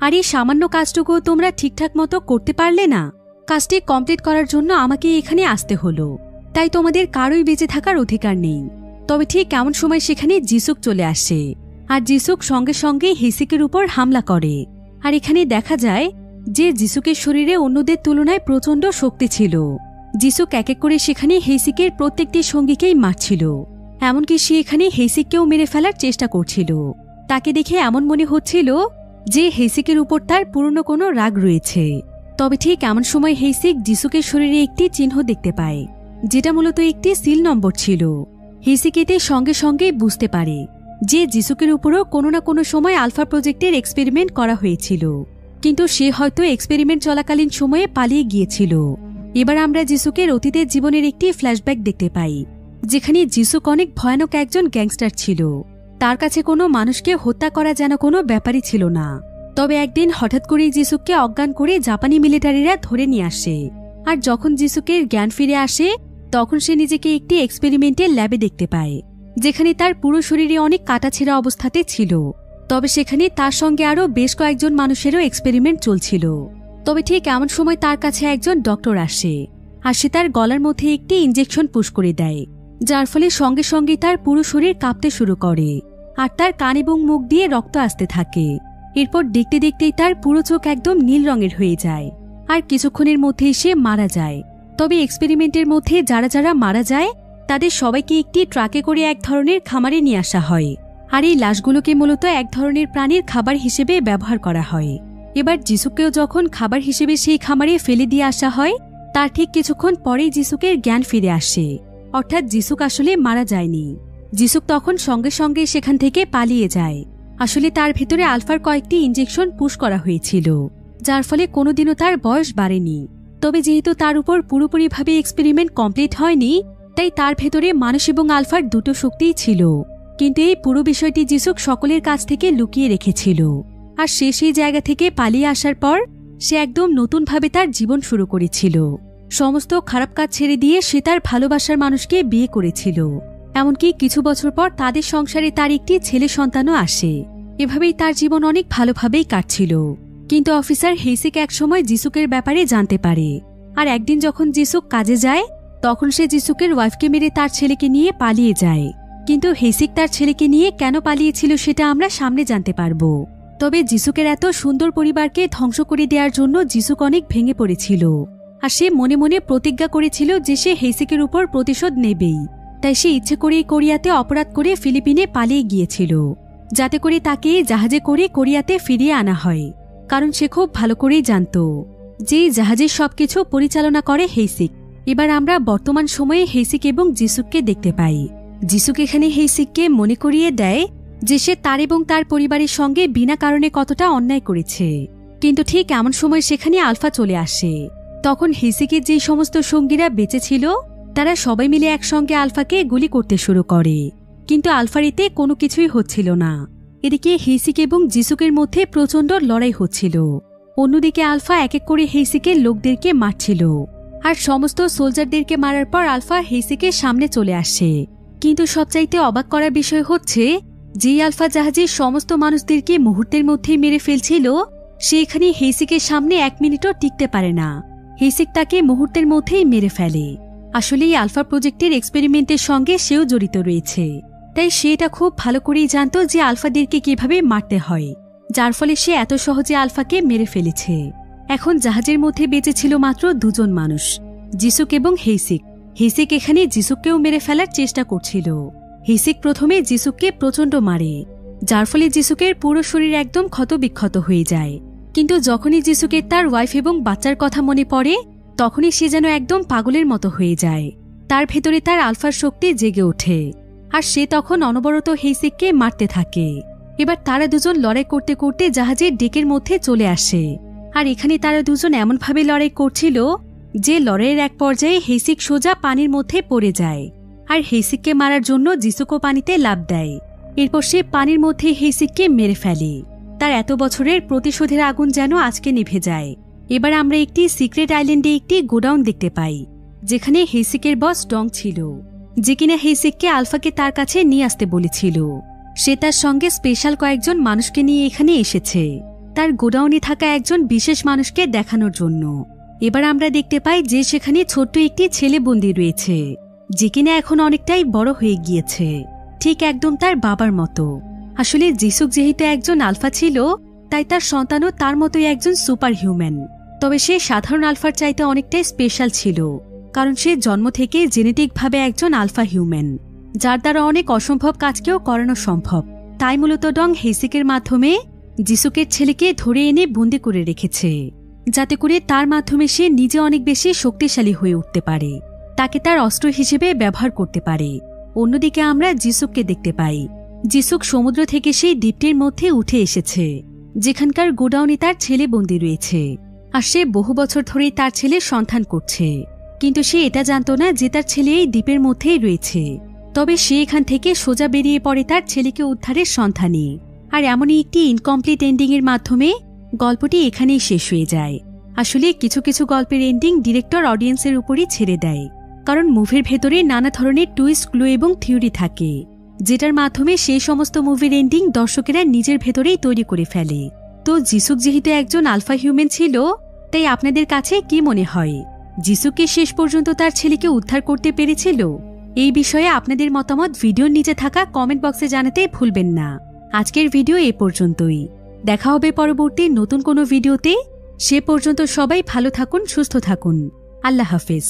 আর এই সামান্য কাজটুকু তোমরা ঠিকঠাক মতো করতে পারলে না। কাজটি কমপ্লিট করার জন্য আমাকে এখানে আসতে হলো, তাই তোমাদের কারোই বেঁচে থাকার অধিকার নেই। তবে ঠিক এমন সময় সেখানে জিসুক চলে আসে, আর জিসুক সঙ্গে সঙ্গে হেইসিকের উপর হামলা করে। আর এখানে দেখা যায় যে জিসুকের শরীরে অন্যদের তুলনায় প্রচণ্ড শক্তি ছিল। জিসুক এক এক করে সেখানে হেইসিকের প্রত্যেকটি সঙ্গীকেই মারছিল, এমনকি সে এখানে হেইসিককেও মেরে ফেলার চেষ্টা করছিল। তাকে দেখে এমন মনে হচ্ছিল যে হেইসিকের উপর তার পুরনো কোনো রাগ রয়েছে। তবে ঠিক এমন সময় হেইসিক জিসুকের শরীরে একটি চিহ্ন দেখতে পায়, যেটা মূলত একটি সিল নম্বর ছিল। হেইসিক এতে সঙ্গে সঙ্গেই বুঝতে পারে যে জিসুকের উপরও কোনো না কোনো সময় আলফা প্রজেক্টের এক্সপেরিমেন্ট করা হয়েছিল, কিন্তু সে হয়তো এক্সপেরিমেন্ট চলাকালীন সময়ে পালিয়ে গিয়েছিল। এবার আমরা জিসুকের অতীতের জীবনের একটি ফ্ল্যাশব্যাক দেখতে পাই, যেখানে জিসুক অনেক ভয়ানক একজন গ্যাংস্টার ছিল। তার কাছে কোনো মানুষকে হত্যা করা যেন কোনো ব্যাপারই ছিল না। তবে একদিন হঠাৎ করেই জিসুককে অজ্ঞান করে জাপানি মিলিটারিরা ধরে নিয়ে আসে, আর যখন জিসুকের জ্ঞান ফিরে আসে তখন সে নিজেকে একটি এক্সপেরিমেন্টের ল্যাবে দেখতে পায়, যেখানে তার পুরো শরীরে অনেক কাটাছেঁড়া অবস্থাতে ছিল। তবে সেখানে তার সঙ্গে আরও বেশ কয়েকজন মানুষেরও এক্সপেরিমেন্ট চলছিল। তবে ঠিক এমন সময় তার কাছে একজন ডক্টর আসে, আর সে তার গলার মধ্যে একটি ইঞ্জেকশন পুশ করে দেয়, যার ফলে সঙ্গে সঙ্গে তার পুরো শরীর কাঁপতে শুরু করে, আর তার কান এবং মুখ দিয়ে রক্ত আসতে থাকে। এরপর দেখতে দেখতেই তার পুরো চোখ একদম নীল রঙের হয়ে যায়, আর কিছুক্ষণের মধ্যেই সে মারা যায়। তবে এক্সপেরিমেন্টের মধ্যে যারা যারা মারা যায় তাদের সবাইকে একটি ট্রাকে করে এক ধরনের খামারে নিয়ে আসা হয়, আর এই লাশগুলোকে মূলত এক ধরনের প্রাণীর খাবার হিসেবে ব্যবহার করা হয়। এবার জিসুককেও যখন খাবার হিসেবে সেই খামারে ফেলে দিয়ে আসা হয়, তার ঠিক কিছুক্ষণ পরেই জিসুকের জ্ঞান ফিরে আসে, অর্থাৎ জিসুক আসলে মারা যায়নি। জিসুক তখন সঙ্গে সঙ্গে সেখান থেকে পালিয়ে যায়। আসলে তার ভেতরে আলফার কয়েকটি ইঞ্জেকশন পুশ করা হয়েছিল, যার ফলে কোনোদিনও তার বয়স বাড়েনি। তবে যেহেতু তার উপর পুরোপুরিভাবে এক্সপেরিমেন্ট কমপ্লিট হয়নি, তাই তার ভেতরে মানুষ এবং আলফার দুটো শক্তিই ছিল। কিন্তু এই পুরো বিষয়টি জিসুক সকলের কাছ থেকে লুকিয়ে রেখেছিল, আর সে সেই জায়গা থেকে পালিয়ে আসার পর সে একদম নতুনভাবে তার জীবন শুরু করেছিল। সমস্ত খারাপ কাজ ছেড়ে দিয়ে সে তার ভালোবাসার মানুষকে বিয়ে করেছিল। এমনকি কিছু বছর পর তাদের সংসারে তার একটি ছেলে সন্তানও আসে। এভাবেই তার জীবন অনেক ভালোভাবেই কাটছিল। কিন্তু অফিসার হেইসিক একসময় জিসুকের ব্যাপারে জানতে পারে। আর একদিন যখন জিসুক কাজে যায় তখন সে জিসুকের ওয়াইফকে মেরে তার ছেলেকে নিয়ে পালিয়ে যায়। কিন্তু হেইসিক তার ছেলেকে নিয়ে কেন পালিয়েছিল সেটা আমরা সামনে জানতে পারব। তবে জিসুকের এত সুন্দর পরিবারকে ধ্বংস করে দেওয়ার জন্য জিসুক অনেক ভেঙে পড়েছিল। আর সে মনে মনে প্রতিজ্ঞা করেছিল যে সে হেইসিকের উপর প্রতিশোধ নেবেই। তাই সে ইচ্ছে করেই কোরিয়াতে অপরাধ করে ফিলিপিনে পালিয়ে গিয়েছিল, যাতে করে তাকে জাহাজে করে কোরিয়াতে ফিরিয়ে আনা হয়। কারণ সে খুব ভালো করেই জানত যে জাহাজের সবকিছু পরিচালনা করে হেইসিক। এবার আমরা বর্তমান সময়ে হেইসিক এবং জিসুককে দেখতে পাই। জিসুক এখানে হেইসিককে মনে করিয়ে দেয় যে সে তার এবং তার পরিবারের সঙ্গে বিনা কারণে কতটা অন্যায় করেছে। কিন্তু ঠিক এমন সময় সেখানে আলফা চলে আসে। তখন হেইসিকের যে সমস্ত সঙ্গীরা বেঁচে ছিল তারা সবাই মিলে একসঙ্গে আলফাকে গুলি করতে শুরু করে। কিন্তু আলফার এতে কোনো কিছুই হচ্ছিল না। এদিকে হেইসিক এবং জিসুকের মধ্যে প্রচণ্ড লড়াই হচ্ছিল। অন্যদিকে আলফা এক এক করে হেইসিকের লোকদেরকে মারছিল। আর সমস্ত সোলজারদেরকে মারার পর আলফা হেইসিকের সামনে চলে আসে। কিন্তু সবচাইতে অবাক করার বিষয় হচ্ছে যেই আলফা জাহাজের সমস্ত মানুষদেরকে মুহূর্তের মধ্যেই মেরে ফেলছিল সে এখানে হেইসিকের সামনে 1 মিনিটও টিকতে পারে না। হেইসিক তাকে মুহূর্তের মধ্যেই মেরে ফেলে। আসলে এই আলফা প্রজেক্টের এক্সপেরিমেন্টের সঙ্গে সেও জড়িত রয়েছে। তাই সে এটা খুব ভালো করেই জানত যে আলফাদেরকে কিভাবে মারতে হয়, যার ফলে সে এত সহজে আলফাকে মেরে ফেলেছে। এখন জাহাজের মধ্যে বেঁচে ছিল মাত্র 2 জন মানুষ, জিসুক এবং হেইসিক। হেইসিক এখানে জিসুককেও মেরে ফেলার চেষ্টা করছিল। হেইসিক প্রথমে জিসুককে প্রচণ্ড মারে, যার ফলে জিসুকের পুরো শরীর একদম ক্ষতবিক্ষত হয়ে যায়। কিন্তু যখনই জিসুকের তার ওয়াইফ এবং বাচ্চার কথা মনে পড়ে তখনই সে যেন একদম পাগলের মতো হয়ে যায়। তার ভেতরে তার আলফার শক্তি জেগে ওঠে আর সে তখন অনবরত হেইসিককে মারতে থাকে। এবার তারা দুজন লড়াই করতে করতে জাহাজের ডেকের মধ্যে চলে আসে। আর এখানে তারা দুজন এমনভাবে লড়াই করছিল যে লড়াইয়ের এক পর্যায়ে হেইসিক সোজা পানির মধ্যে পড়ে যায়। আর হেইসিককে মারার জন্য জিসুকও পানিতে লাফ দেয়। এরপর সে পানির মধ্যে হেইসিককে মেরে ফেলে। তার এত বছরের প্রতিশোধের আগুন যেন আজকে নিভে যায়। এবার আমরা একটি সিক্রেট আইল্যান্ডে একটি গোডাউন দেখতে পাই, যেখানে হেইসিকের বস ডং ছিল, যে কিনা হেইসিককে আলফাকে তার কাছে নিয়ে আসতে বলেছিল। সে তার সঙ্গে স্পেশাল কয়েকজন মানুষকে নিয়ে এখানে এসেছে তার গোডাউনে থাকা একজন বিশেষ মানুষকে দেখানোর জন্য। এবার আমরা দেখতে পাই যে সেখানে ছোট্ট একটি ছেলে বন্দী রয়েছে, যে কিনা এখন অনেকটাই বড় হয়ে গিয়েছে, ঠিক একদম তার বাবার মতো। আসলে জিসুক যেহেতু একজন আলফা ছিল তাই তার সন্তানও তার মতোই একজন সুপার হিউম্যান। তবে সে সাধারণ আলফার চাইতে অনেকটাই স্পেশাল ছিল, কারণ সে জন্ম থেকে জেনেটিকভাবে একজন আলফা হিউম্যান, যার দ্বারা অনেক অসম্ভব কাজকেও করানো সম্ভব। তাই মূলত ডং হেইসিকের মাধ্যমে জিসুকের ছেলেকে ধরে এনে বন্দি করে রেখেছে, যাতে করে তার মাধ্যমে সে নিজে অনেক বেশি শক্তিশালী হয়ে উঠতে পারে, তাকে তার অস্ত্র হিসেবে ব্যবহার করতে পারে। অন্যদিকে আমরা জিসুককে দেখতে পাই। জিসুক সমুদ্র থেকে সেই দ্বীপটির মধ্যে উঠে এসেছে, যেখানকার গোডাউনে তার ছেলে বন্দী রয়েছে। আর সে বহু বছর ধরেই তার ছেলের সন্ধান করছে, কিন্তু সে এটা জানত না যে তার ছেলে এই দ্বীপের মধ্যেই রয়েছে। তবে সে এখান থেকে সোজা বেরিয়ে পড়ে তার ছেলেকে উদ্ধারের সন্ধানে। আর এমনই একটি ইনকমপ্লিট এন্ডিং এর মাধ্যমে গল্পটি এখানেই শেষ হয়ে যায়। আসলে কিছু কিছু গল্পের এন্ডিং ডিরেক্টর অডিয়েন্সের উপরই ছেড়ে দেয়, কারণ মুভির ভেতরে নানা ধরনের টুইস্ট, ক্লু এবং থিওরি থাকে, যেটার মাধ্যমে সেই সমস্ত মুভির এন্ডিং দর্শকেরা নিজের ভেতরেই তৈরি করে ফেলে। তো জিসুক যেহেতু একজন আলফা হিউম্যান ছিল, তাই আপনাদের কাছে কি মনে হয়, জিসুককে শেষ পর্যন্ত তার ছেলেকে উদ্ধার করতে পেরেছিল? এই বিষয়ে আপনাদের মতামত ভিডিওর নিচে থাকা কমেন্ট বক্সে জানাতে ভুলবেন না। আজকের ভিডিও এ পর্যন্তই। দেখা হবে পরবর্তী নতুন কোনো ভিডিওতে। সে পর্যন্ত সবাই ভালো থাকুন, সুস্থ থাকুন। আল্লাহ হাফেজ।